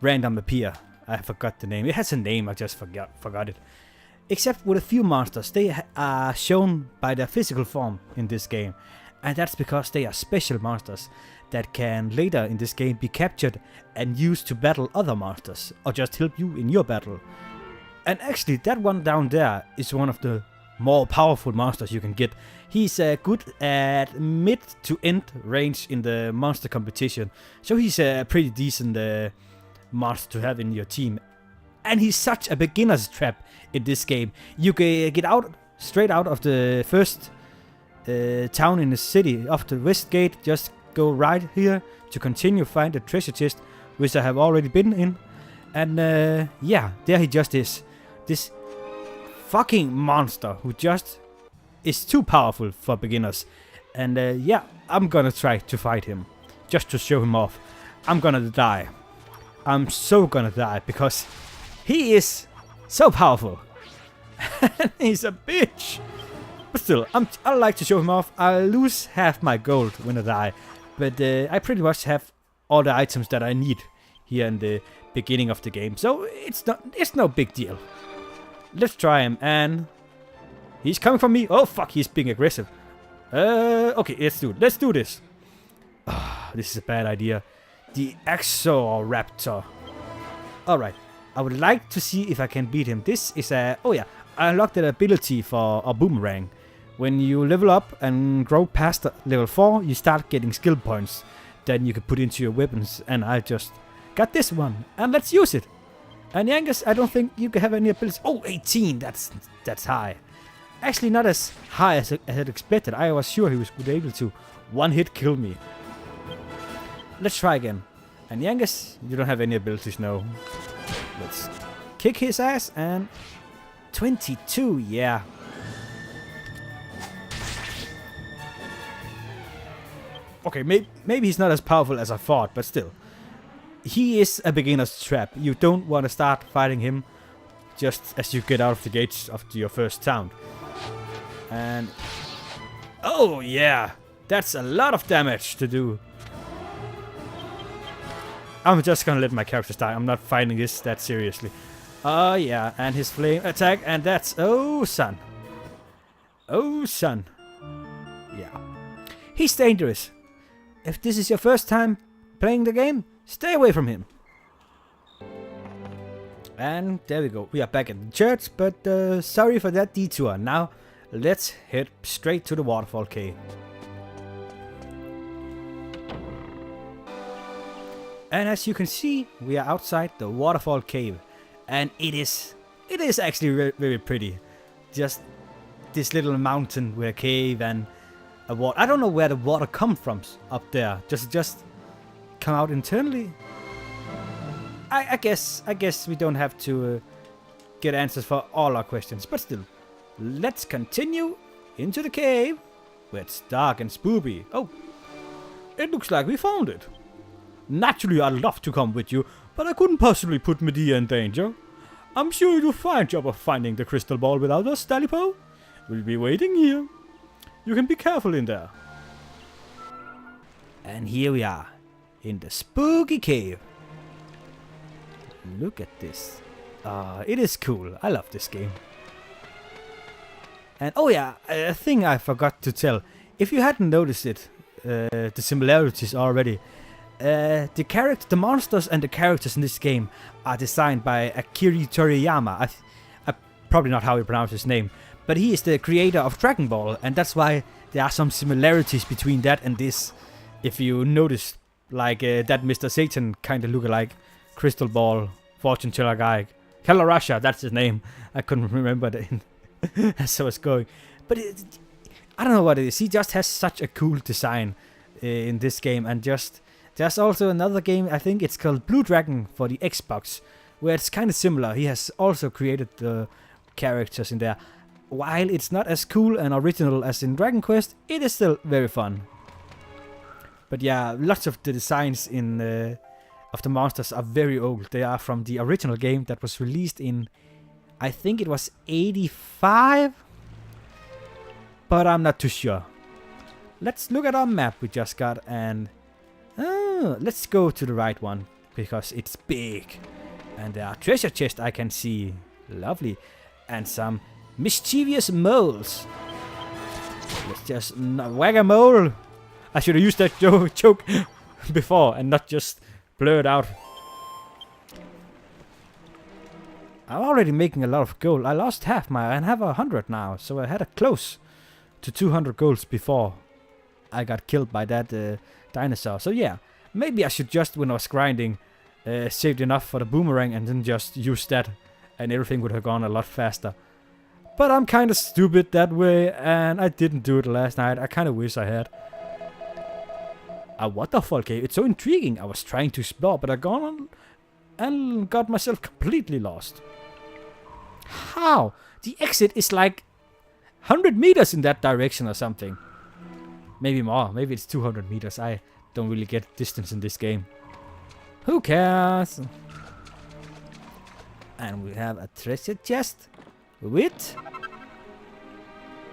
random appear. I forgot the name. It has a name, I just forgot it. Except with a few monsters, they are shown by their physical form in this game. And that's because they are special monsters that can later in this game be captured and used to battle other monsters or just help you in your battle. And actually that one down there is one of the more powerful monsters you can get. He's good at mid to end range in the monster competition. So he's a pretty decent monster to have in your team. And he's such a beginner's trap in this game. You can get out straight out of the first town in the city off the west gate. Just go right here to continue find the treasure chest, which I have already been in. And yeah, there he just is. This fucking monster who just is too powerful for beginners. And yeah, I'm gonna try to fight him just to show him off. I'm gonna die. I'm so gonna die because he is so powerful. And he's a bitch. But still, I like to show him off. I'll lose half my gold when I die. But I pretty much have all the items that I need here in the beginning of the game. So it's no big deal. Let's try him. And he's coming for me. Oh fuck, he's being aggressive. Okay, let's do this. This is a bad idea. The Exoraptor. Alright, I would like to see if I can beat him. This is a... Oh yeah, I unlocked that ability for a boomerang. When you level up and grow past level 4, you start getting skill points. Then you can put into your weapons. And I just got this one. And let's use it. And Yankees, I don't think you can have any abilities. Oh, 18, that's high. Actually not as high as I had expected. I was sure he was able to one-hit kill me. Let's try again. And Yangus, you don't have any abilities, no. Let's kick his ass and 22, yeah. Okay, maybe he's not as powerful as I thought, but still. He is a beginner's trap. You don't want to start fighting him just as you get out of the gates of your first town. And... oh, yeah. That's a lot of damage to do. I'm just gonna let my characters die. I'm not fighting this that seriously. Oh, yeah. And his flame attack. And that's... oh, son. Oh, son. Yeah. He's dangerous. If this is your first time playing the game, stay away from him. And there we go. We are back at the church, but sorry for that detour. Now, let's head straight to the waterfall cave. And as you can see, we are outside the waterfall cave. And it is actually very pretty. Just this little mountain with a cave and a water. I don't know where the water comes from up there. Just come out internally. I guess we don't have to get answers for all our questions, but still, let's continue into the cave where it's dark and spooky. Oh, it looks like we found it. Naturally, I'd love to come with you, but I couldn't possibly put Medea in danger. I'm sure you'll do a fine job of finding the crystal ball without us, Dalipoe. We'll be waiting here. You can be careful in there. And here we are, in the spooky cave. Look at this. It is cool. I love this game. And oh yeah, a thing I forgot to tell. If you hadn't noticed it, the similarities already. The monsters and the characters in this game are designed by Akira Toriyama. Probably not how you pronounce his name, but he is the creator of Dragon Ball, and that's why there are some similarities between that and this. If you notice, like that Mr. Satan kind of look like Crystal Ball fortune teller guy, Kalarasha, that's his name. I couldn't remember that as I was going, but I don't know what it is. He just has such a cool design in this game, and just. There's also another game, I think it's called Blue Dragon for the Xbox, where it's kind of similar. He has also created the characters in there. While it's not as cool and original as in Dragon Quest, it is still very fun. But yeah, lots of the designs in of the monsters are very old. They are from the original game that was released in, I think it was 85? But I'm not too sure. Let's look at our map we just got and... let's go to the right one, because it's big. And there are treasure chests I can see. Lovely. And some mischievous moles. Let's just whack a mole. I should have used that joke before and not just blur it out. I'm already making a lot of gold. I lost half and have 100 now. So I had a close to 200 golds before I got killed by that dinosaur. So yeah. Maybe I should just, when I was grinding, saved enough for the boomerang and then just use that. And everything would have gone a lot faster. But I'm kind of stupid that way, and I didn't do it last night. I kind of wish I had. A waterfall cave. It's so intriguing. I was trying to explore, but I gone on and got myself completely lost. How? The exit is like 100 meters in that direction or something. Maybe more. Maybe it's 200 meters. I don't really get distance in this game. Who cares? And we have a treasure chest with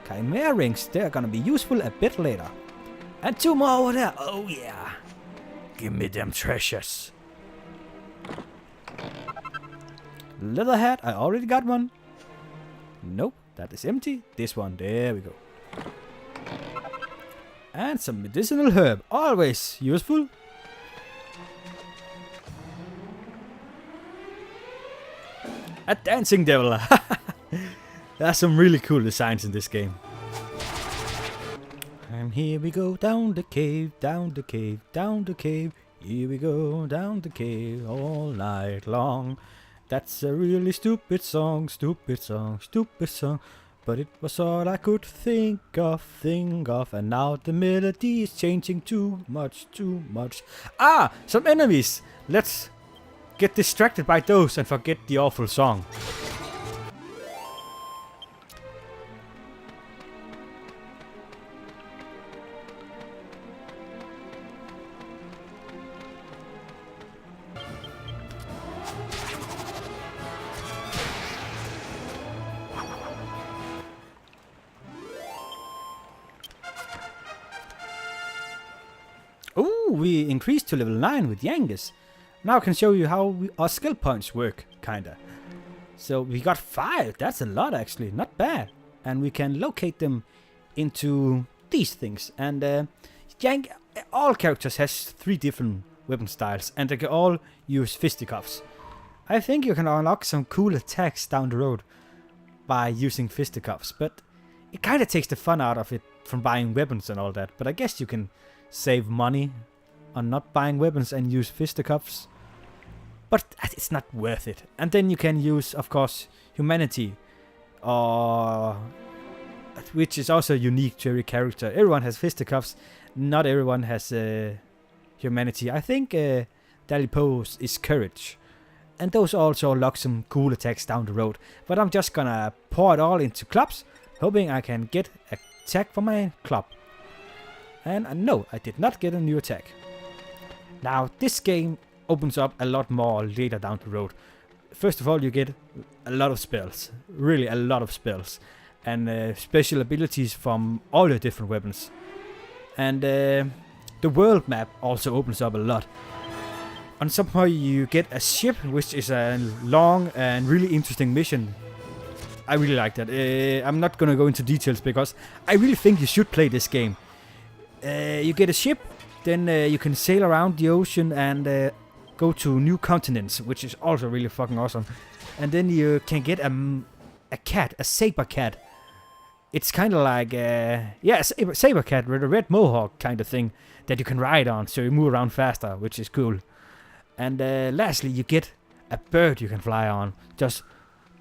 chimera rings. They're gonna be useful a bit later. And 2 more over there. Oh yeah. Give me them treasures. Leather hat. I already got one. Nope. That is empty. This one. There we go. And some medicinal herb, always useful. A dancing devil. There are some really cool designs in this game. And here we go down the cave, down the cave, down the cave. Here we go down the cave all night long. That's a really stupid song, stupid song, stupid song. but it was all I could think of, and now the melody is changing too much. Ah, some enemies! Let's get distracted by those and forget the awful song. Ooh, we increased to level 9 with Yangus. Now I can show you how our skill points work, kinda. So we got 5, that's a lot actually, not bad. And we can locate them into these things. And all characters has 3 different weapon styles, and they can all use fisticuffs. I think you can unlock some cool attacks down the road by using fisticuffs, but it kinda takes the fun out of it from buying weapons and all that. But I guess you can save money on not buying weapons and use fisticuffs. But it's not worth it. And then you can use, of course, humanity, which is also unique to every character. Everyone has fisticuffs, not everyone has humanity. I think Dalipoe is courage. And those also unlock some cool attacks down the road. But I'm just gonna pour it all into clubs, hoping I can get an attack for my club. And no, I did not get a new attack. Now, this game opens up a lot more later down the road. First of all, you get a lot of spells. Really a lot of spells. And special abilities from all the different weapons. And the world map also opens up a lot. On some point, you get a ship, which is a long and really interesting mission. I really like that. I'm not gonna go into details because I really think you should play this game. You get a ship, then you can sail around the ocean and go to new continents, which is also really fucking awesome. And then you can get a cat, a saber cat. It's kind of like, a saber cat with a red mohawk kind of thing that you can ride on, so you move around faster, which is cool. And lastly, you get a bird you can fly on.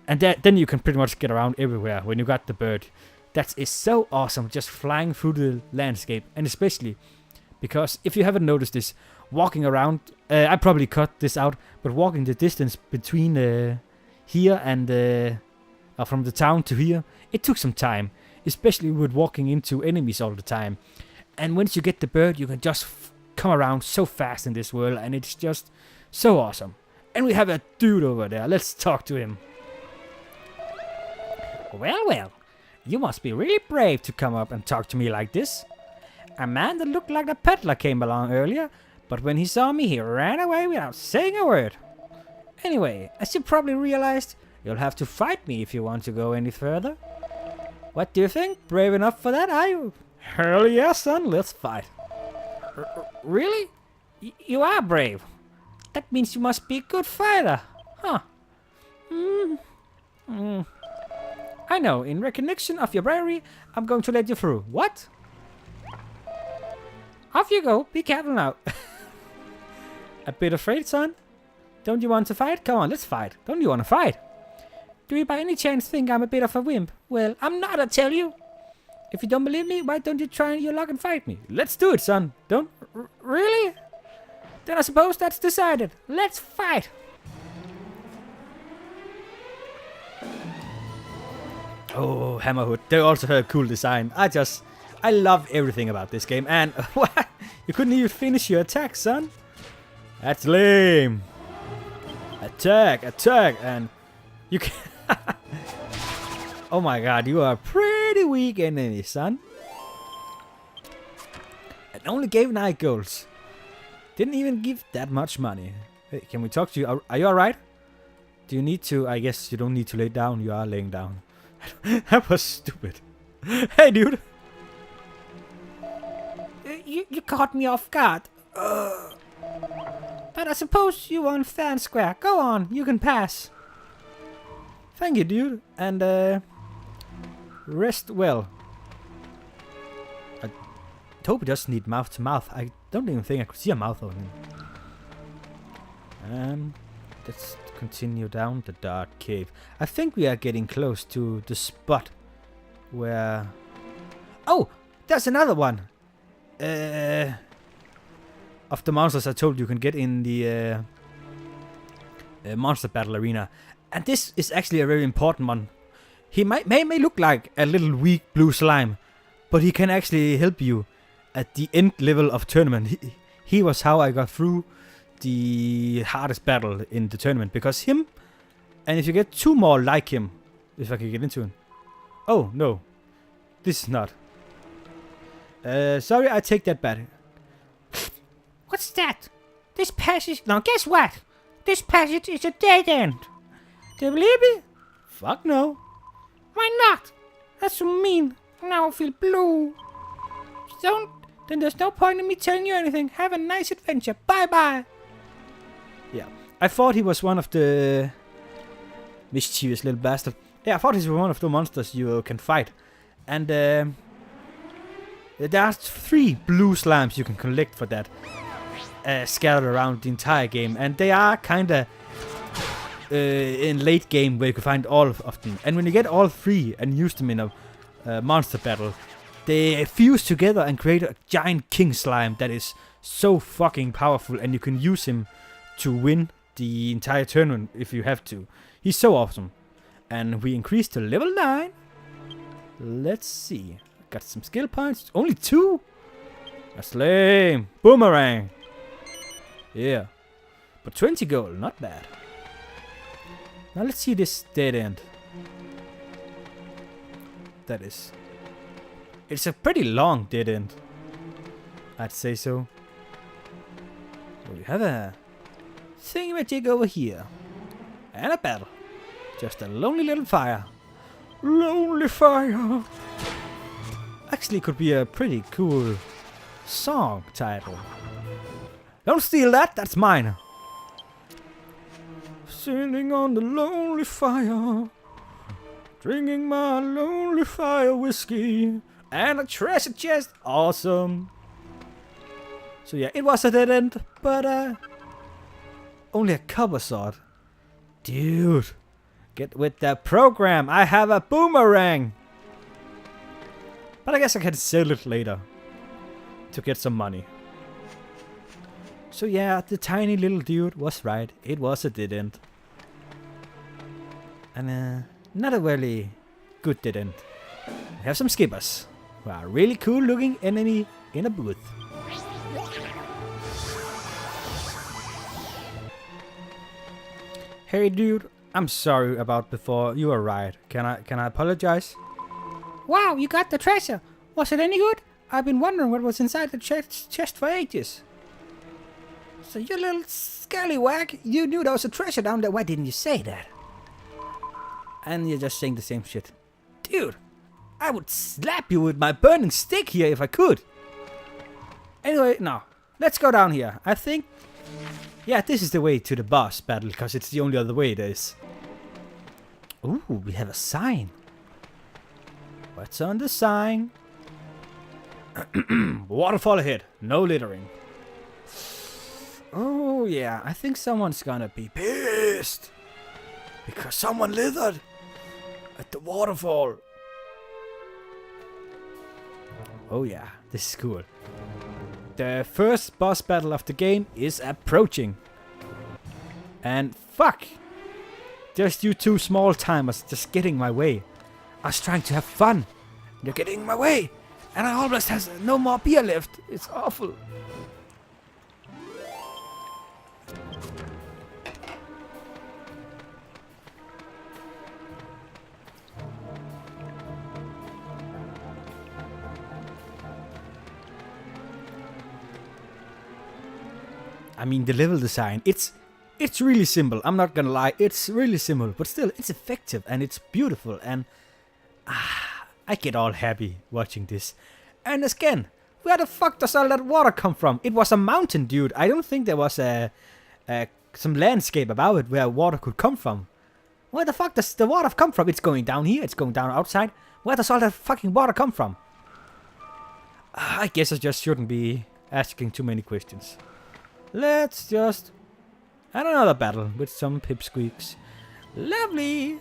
And then you can pretty much get around everywhere when you got the bird. That is so awesome, just flying through the landscape. And especially because if you haven't noticed this, walking around, I probably cut this out, but walking the distance between here and from the town to here, it took some time, especially with walking into enemies all the time. And once you get the bird, you can just come around so fast in this world, and it's just so awesome. And we have a dude over there. Let's talk to him. Well, you must be really brave to come up and talk to me like this. A man that looked like a peddler came along earlier, but when he saw me, he ran away without saying a word. Anyway, as you probably realized, you'll have to fight me if you want to go any further. What do you think? Brave enough for that, are you? Hell yeah, son, let's fight. Really? You are brave. That means you must be a good fighter, huh? I know, in recognition of your bravery, I'm going to let you through. What? Off you go, be careful now. A bit afraid, son? Don't you want to fight? Come on, let's fight. Don't you want to fight? Do you by any chance think I'm a bit of a wimp? Well, I'm not, I tell you. If you don't believe me, why don't you try your luck and fight me? Let's do it, son. Don't... Really? Then I suppose that's decided. Let's fight. Oh, Hammerhood. They also have a cool design. I love everything about this game. And what? You couldn't even finish your attack, son. That's lame. Attack, and you can... Oh my god, you are pretty weak enemy, son. And only gave 9 goals. Didn't even give that much money. Hey, can we talk to you? Are you alright? Do you need to? I guess you don't need to lay down. You are laying down. That was stupid. Hey, dude. You caught me off guard. But I suppose you won fair and square. Go on, you can pass. Thank you, dude. And rest well. I hope he doesn't need mouth to mouth. I don't even think I could see a mouth on him. Let's continue down the dark cave. I think we are getting close to the spot Where... Oh! There's another one! Of the monsters I told you can get in the monster battle arena. And this is actually a very important one. He may look like a little weak blue slime, but he can actually help you at the end level of tournament. He was how I got through the hardest battle in the tournament, because him, and if you get 2 more like him, if I can get into him. Oh, no. This is not. Sorry, I take that back. What's that? This passage... Now, guess what? This passage is a dead end. Do you believe me? Fuck no. Why not? That's so mean. Now I feel blue. Don't... Then there's no point in me telling you anything. Have a nice adventure. Bye-bye. Yeah. I thought he was one of the... mischievous little bastard. Yeah, I thought he was one of the monsters you can fight. And, there's 3 blue slimes you can collect for that. Scattered around the entire game. And they are kinda... in late game where you can find all of them. And when you get all 3 and use them in a monster battle, they fuse together and create a giant king slime that is so fucking powerful, and you can use him to win the entire tournament if you have to. He's so awesome. And we increased to level 9. Let's see. Got some skill points. Only 2? That's lame. Boomerang. Yeah. But 20 gold, not bad. Now let's see this dead end. That is. It's a pretty long dead end. I'd say so. We have a thingamajig over here. And a battle. Just a lonely little fire. Lonely fire. Actually could be a pretty cool song title. Don't steal that, that's mine. Sitting on the lonely fire, drinking my lonely fire whiskey, and a treasure chest. Awesome. So yeah, it was a dead end, but only a copper sword. Dude, get with the program. I have a boomerang. But I guess I can sell it later to get some money. So yeah, the tiny little dude was right. It was a dead end. And not a really good dead end. We have some skippers who are really cool looking enemy in a booth. Hey dude, I'm sorry about before. You were right. Can I apologize? Wow, you got the treasure. Was it any good? I've been wondering what was inside the chest for ages. So you little scallywag, you knew there was a treasure down there. Why didn't you say that? And you're just saying the same shit. Dude, I would slap you with my burning stick here if I could. Anyway, no. Let's go down here. I think... yeah, this is the way to the boss battle, because it's the only other way there is. Ooh, we have a sign. What's on the sign? Waterfall ahead. No littering. Oh yeah, I think someone's gonna be pissed. Because someone lithered at the waterfall. Oh yeah, this is cool. The first boss battle of the game is approaching. And fuck! Just you 2 small timers just getting my way. I was trying to have fun. You're getting in my way. And I almost has no more beer left. It's awful. I mean, the level design, it's really simple. I'm not gonna lie, it's really simple, but still, it's effective and it's beautiful, and I get all happy watching this. And again, where the fuck does all that water come from? It was a mountain, dude. I don't think there was some landscape about it where water could come from. Where the fuck does the water come from? It's going down here, it's going down outside. Where does all that fucking water come from? I guess I just shouldn't be asking too many questions. Let's just add another battle with some pipsqueaks. Lovely!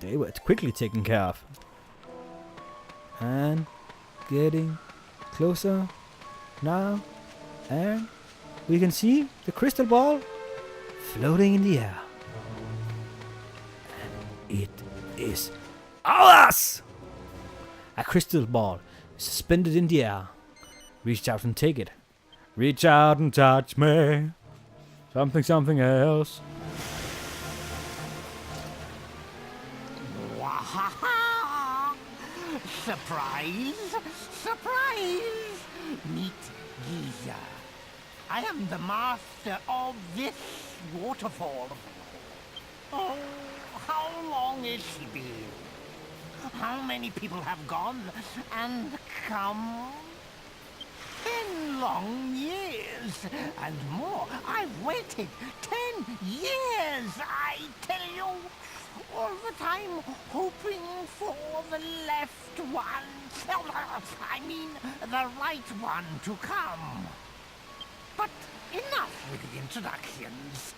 They were quickly taken care of. And getting closer now. And we can see the crystal ball floating in the air. And it is ours! A crystal ball suspended in the air. Reach out and take it. Reach out and touch me. Something else. Wahaha! Surprise! Surprise! Meet Giza. I am the master of this waterfall. Oh, how long has she been? How many people have gone and come? 10 long years and more. I've waited 10 years, I tell you. All the time hoping for the left one. I mean, the right one to come. But enough with the introductions.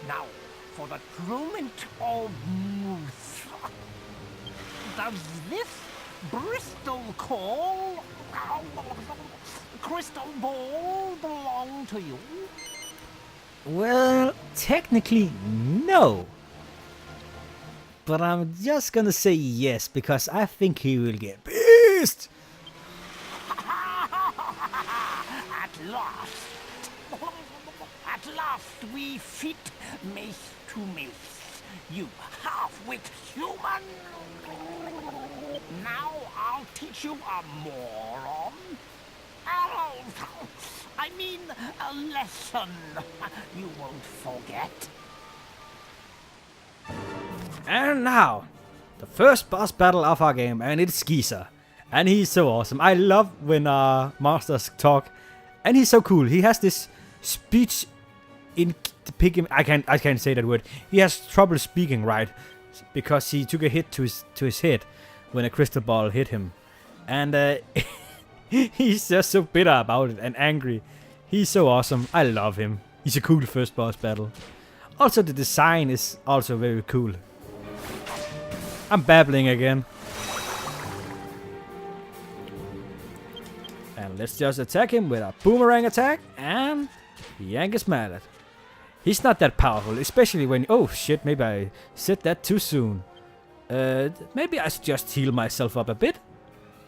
Now, for the moment of truth. Does this Bristol call, crystal ball belong to you? Well, technically, no. But I'm just gonna say yes, because I think he will get pissed. At last we fit mace to mace. You half-wit human. Now I'll teach you a moron. I mean a lesson you won't forget. And now, the first boss battle of our game, and it's Giza. And he's so awesome. I love when masters talk, and he's so cool. He has this speech in picking. I can't say that word. He has trouble speaking, right? Because he took a hit to his head when a crystal ball hit him, and he's just so bitter about it and angry. He's so awesome. I love him. He's a cool first boss battle. Also, the design is also very cool. I'm babbling again. And let's just attack him with a boomerang attack and yank his mallet. He's not that powerful, especially when... Oh shit, maybe I said that too soon. Maybe I should just heal myself up a bit.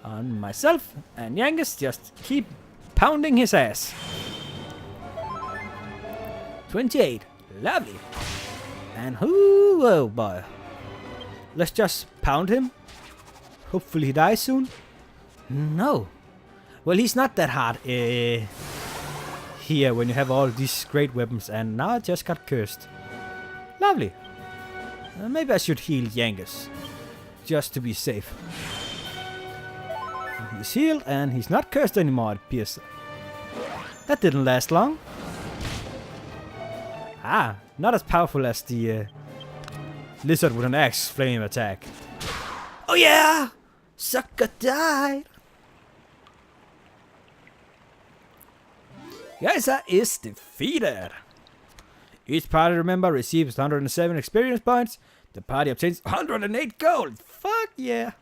On myself, and Yangus just keep pounding his ass. 28. Lovely. And oh boy. Let's just pound him. Hopefully he dies soon. No. Well, he's not that hard here when you have all these great weapons, and now I just got cursed. Lovely. Maybe I should heal Yangus. Just to be safe. He's healed and he's not cursed anymore, it appears. That didn't last long. Ah, not as powerful as the lizard with an axe flame attack. Oh yeah! Sucker died! Giza is defeated. Each party member receives 107 experience points. The party obtains 108 gold. Fuck yeah!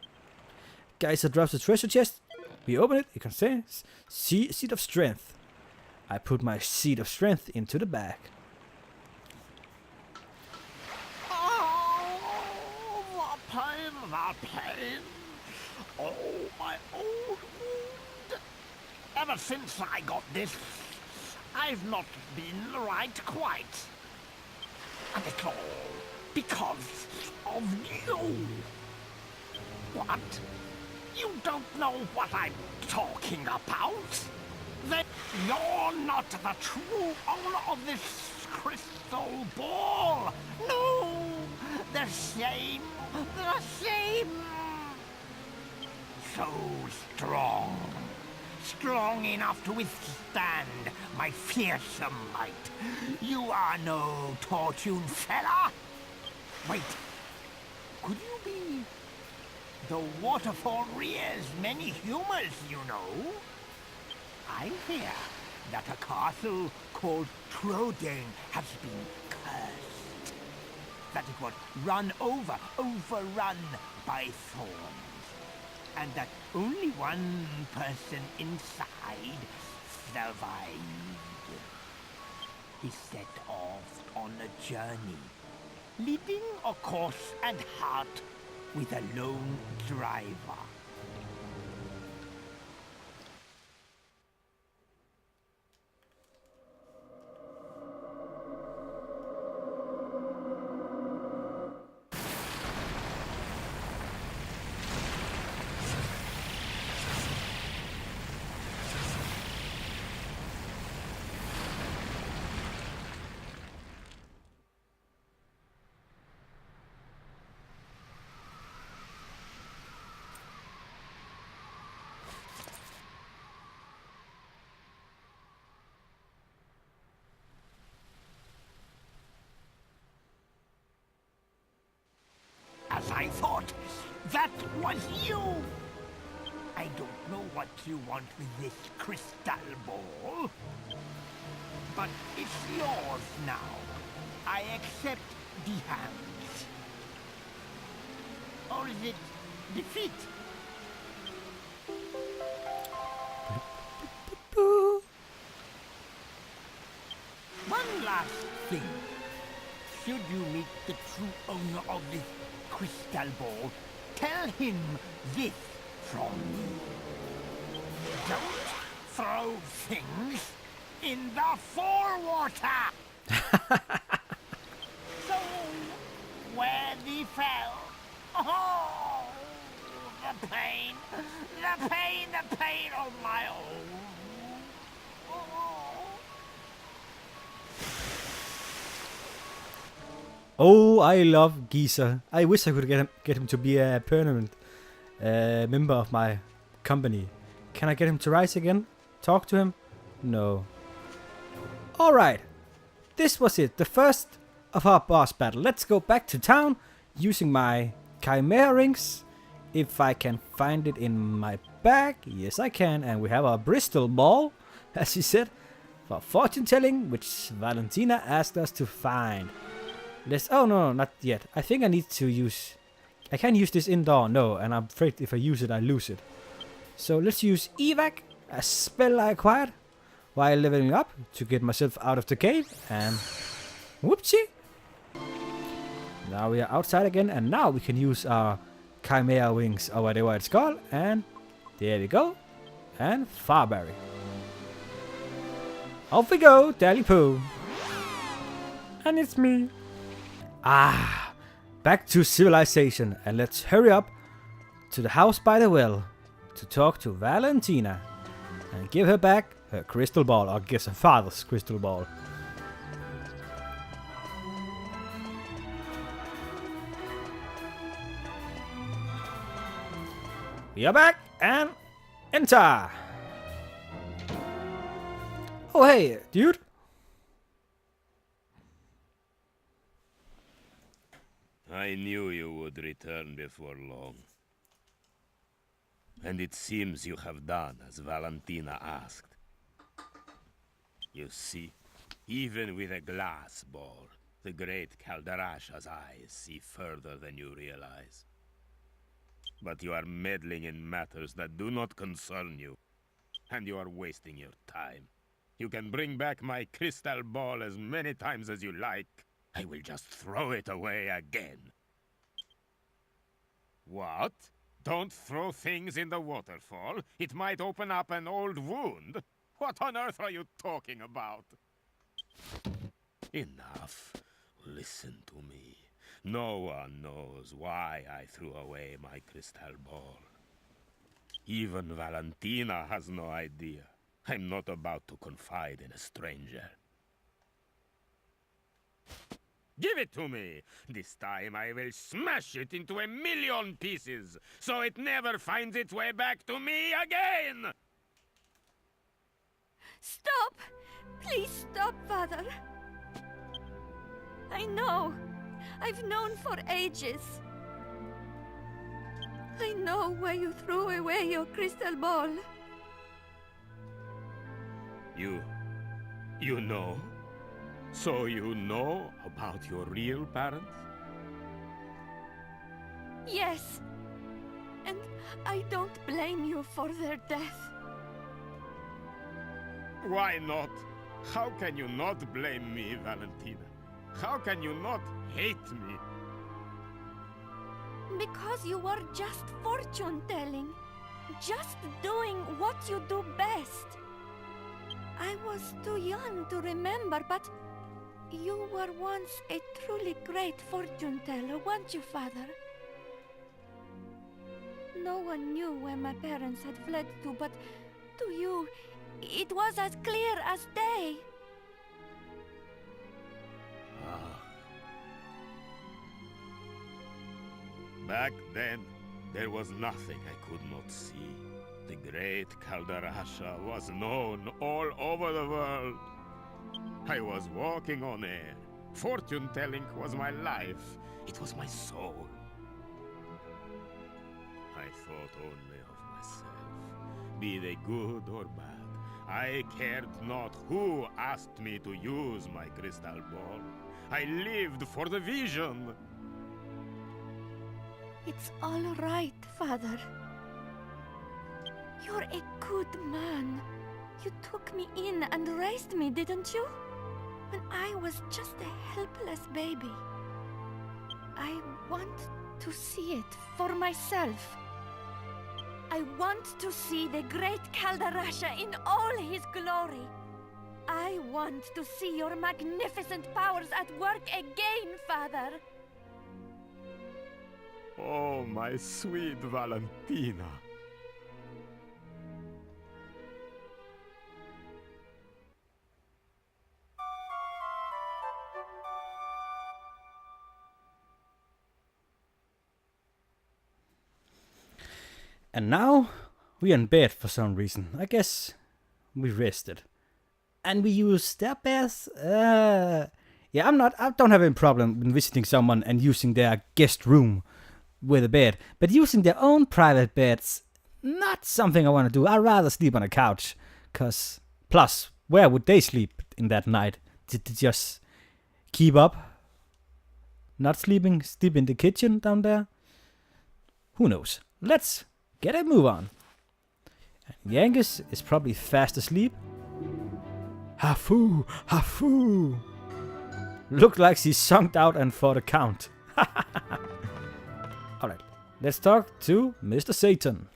Giza drops the treasure chest. We open it. It contains Seed of Strength. I put my Seed of Strength into the bag. Oh, the pain. Oh, my old wound. Ever since I got this, I've not been right quite. And it's all because of you. What? You don't know what I'm talking about? Then you're not the true owner of this crystal ball. No, the same. So strong. Strong enough to withstand my fearsome might. You are no Tortune fella. Wait, could you be... The waterfall rears many humors, you know. I hear that a castle called Trodain has been cursed. that it was overrun by thorns, and that only one person inside survived. He set off on a journey, leading a horse and cart with a lone driver. As I thought, that was you! I don't know what you want with this crystal ball, but it's yours now. I accept the hands. Or is it defeat? One last thing. Should you meet the true owner of this crystal ball, tell him this from me. Don't throw things in the forewater! So, where they fell. Oh, the pain, the pain of my own. Oh, I love Geezer. I wish I could get him to be a permanent member of my company. Can I get him to rise again? Talk to him? No. Alright. This was it. The first of our boss battle. Let's go back to town using my Chimera rings. If I can find it in my bag. Yes, I can. And we have our Bristol ball, as she said, for fortune telling, which Valentina asked us to find. Oh no, not yet. I think I need to use... I can't use this indoor, no, and I'm afraid if I use it, I lose it. So let's use Evac, a spell I acquired while leveling up to get myself out of the cave, and whoopsie! Now we are outside again, and now we can use our Chimera wings, or whatever it's called, and there we go, and Farberry. Off we go, Dalipoe! And it's me. Back to civilization, and let's hurry up to the house by the well to talk to Valentina and give her back her crystal ball, or I guess her father's crystal ball. We are back and enter. Oh hey, dude. I knew you would return before long. And it seems you have done as Valentina asked. You see, even with a glass ball, the great Caldarasha's eyes see further than you realize. But you are meddling in matters that do not concern you, and you are wasting your time. You can bring back my crystal ball as many times as you like. I will just throw it away again. What? Don't throw things in the waterfall. It might open up an old wound. What on earth are you talking about? Enough. Listen to me. No one knows why I threw away my crystal ball. Even Valentina has no idea. I'm not about to confide in a stranger. Give it to me! This time I will smash it into 1,000,000 pieces, so it never finds its way back to me again! Stop! Please stop, Father. I know. I've known for ages. I know why you threw away your crystal ball. You know? So you know about your real parents? Yes. And I don't blame you for their death. Why not? How can you not blame me, Valentina? How can you not hate me? Because you were just fortune-telling. Just doing what you do best. I was too young to remember, but you were once a truly great fortune-teller, weren't you, Father? No one knew where my parents had fled to, but to you, it was as clear as day. Back then, there was nothing I could not see. The great Caldarasha was known all over the world. I was walking on air. Fortune-telling was my life. It was my soul. I thought only of myself, be they good or bad. I cared not who asked me to use my crystal ball. I lived for the vision. It's all right, Father. You're a good man. You took me in and raised me, didn't you? When I was just a helpless baby. I want to see it for myself. I want to see the great Caldarasha in all his glory. I want to see your magnificent powers at work again, Father. Oh, my sweet Valentina. And now we're in bed for some reason. I guess we rested. And we use their beds. Yeah, I don't have any problem when visiting someone and using their guest room with a bed. But using their own private beds, not something I want to do. I'd rather sleep on a couch. Plus, where would they sleep in that night? Did they just keep up? Not sleeping, sleep in the kitchen down there? Who knows? Let's get a move on. And Yankees is probably fast asleep. Hafu, hafu. Looked like she's zonked out and for the count. Alright, let's talk to Mr. Satan.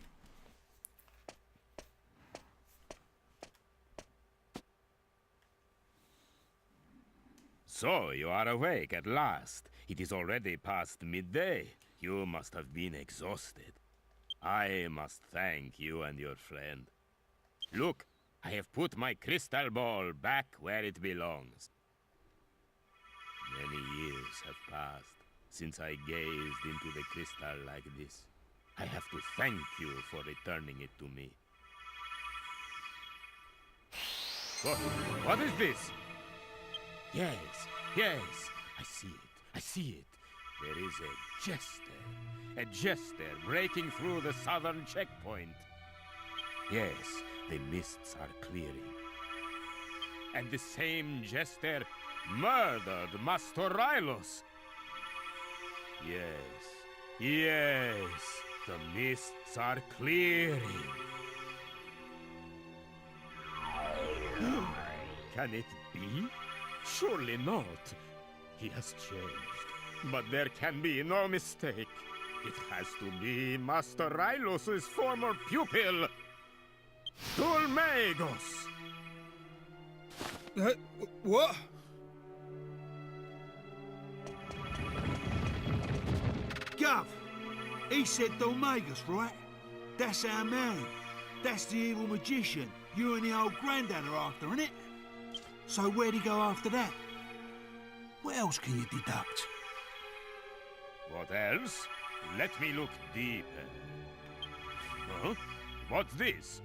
So, you are awake at last. It is already past midday. You must have been exhausted. I must thank you and your friend. Look, I have put my crystal ball back where it belongs. Many years have passed since I gazed into the crystal like this. I have to thank you for returning it to me. What is this? Yes, I see it. There is a jester breaking through the southern checkpoint. Yes, the mists are clearing. And the same jester murdered Master Rylos. Yes, the mists are clearing. Can it be? Surely not. He has changed. But there can be no mistake. It has to be Master Rylos' former pupil, Dulmagos. What? Gov, he said Dulmagos, right? That's our man. That's the evil magician you and the old granddad are after, innit? So where'd he go after that? What else can you deduct? What else? Let me look deeper. Huh? What's this?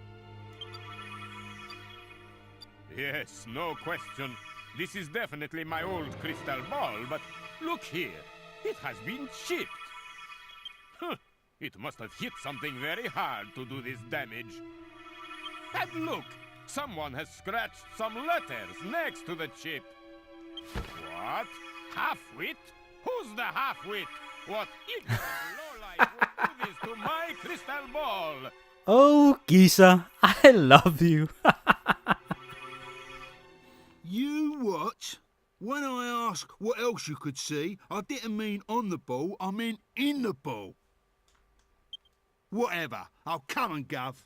Yes, no question. This is definitely my old crystal ball, but look here. It has been chipped. Huh. It must have hit something very hard to do this damage. And look! Someone has scratched some letters next to the chip. What? Half-wit? Who's the half-wit? What ignorant lowlife all. Oh, geezer, I love you. You what? When I ask what else you could see, I didn't mean on the ball, I mean in the ball. Whatever, I'll come and gov.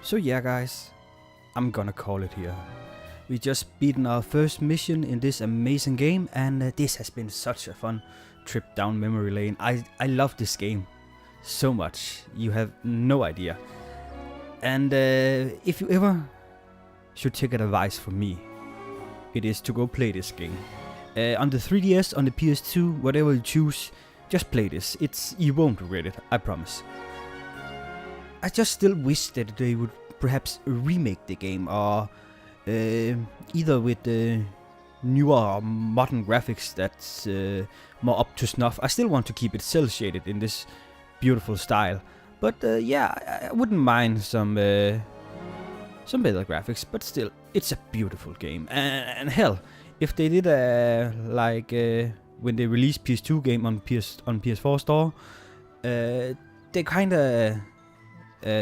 So yeah, guys, I'm gonna call it here. We just beaten our first mission in this amazing game, and this has been such a fun trip down memory lane. I love this game so much, you have no idea. And if you ever should take advice from me, it is to go play this game. On the 3DS, on the PS2, whatever you choose, just play this. You won't regret it, I promise. I just still wish that they would perhaps remake the game, or either with newer or modern graphics that's more up to snuff. I still want to keep it cel shaded in this beautiful style, but yeah, I wouldn't mind some better graphics. But still, it's a beautiful game, and hell, if they did when they released PS2 game on PS4 store, they kinda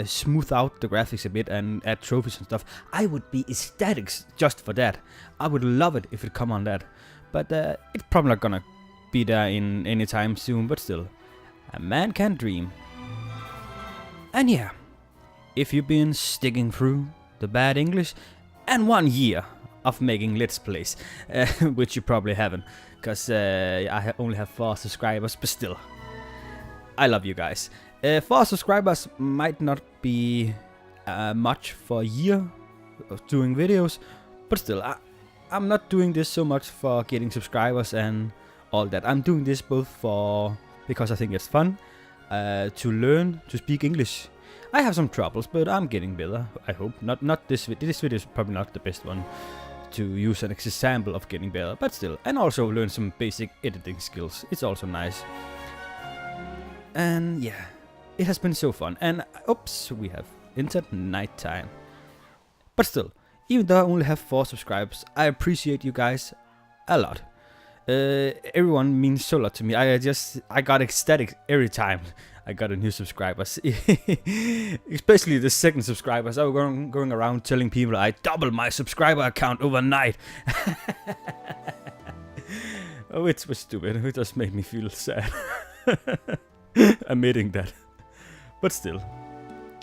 smooth out the graphics a bit and add trophies and stuff, I would be ecstatic just for that. I would love it if it come on that, but it's probably not gonna be there in any time soon. But still, a man can dream. And yeah, if you've been sticking through the bad English and 1 year of making Let's Plays, which you probably haven't, because I only have 4 subscribers, but still, I love you guys. 4 subscribers might not be much for a year of doing videos, but still, I'm not doing this so much for getting subscribers and all that. I'm doing this both because I think it's fun, to learn to speak English. I have some troubles, but I'm getting better, I hope. Not this video. This video is probably not the best one to use an example of getting better, but still. And also learn some basic editing skills. It's also nice. And yeah, it has been so fun. And oops, we have entered nighttime. But still, even though I only have 4 subscribers, I appreciate you guys a lot. Everyone means so lot to me. I got ecstatic every time I got a new subscribers. Especially the second subscribers. I was going around telling people I doubled my subscriber account overnight. Oh, it was stupid. It just made me feel sad. Admitting that. But still,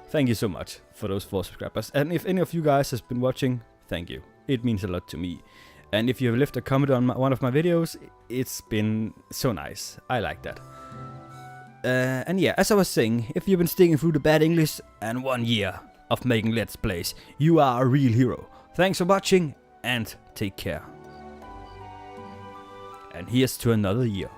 thank you so much for those 4 subscribers. And if any of you guys has been watching, thank you. It means a lot to me. And if you have left a comment on one of my videos, it's been so nice. I like that. And yeah, as I was saying, if you've been sticking through the bad English and 1 year of making Let's Plays, you are a real hero. Thanks for watching and take care. And here's to another year.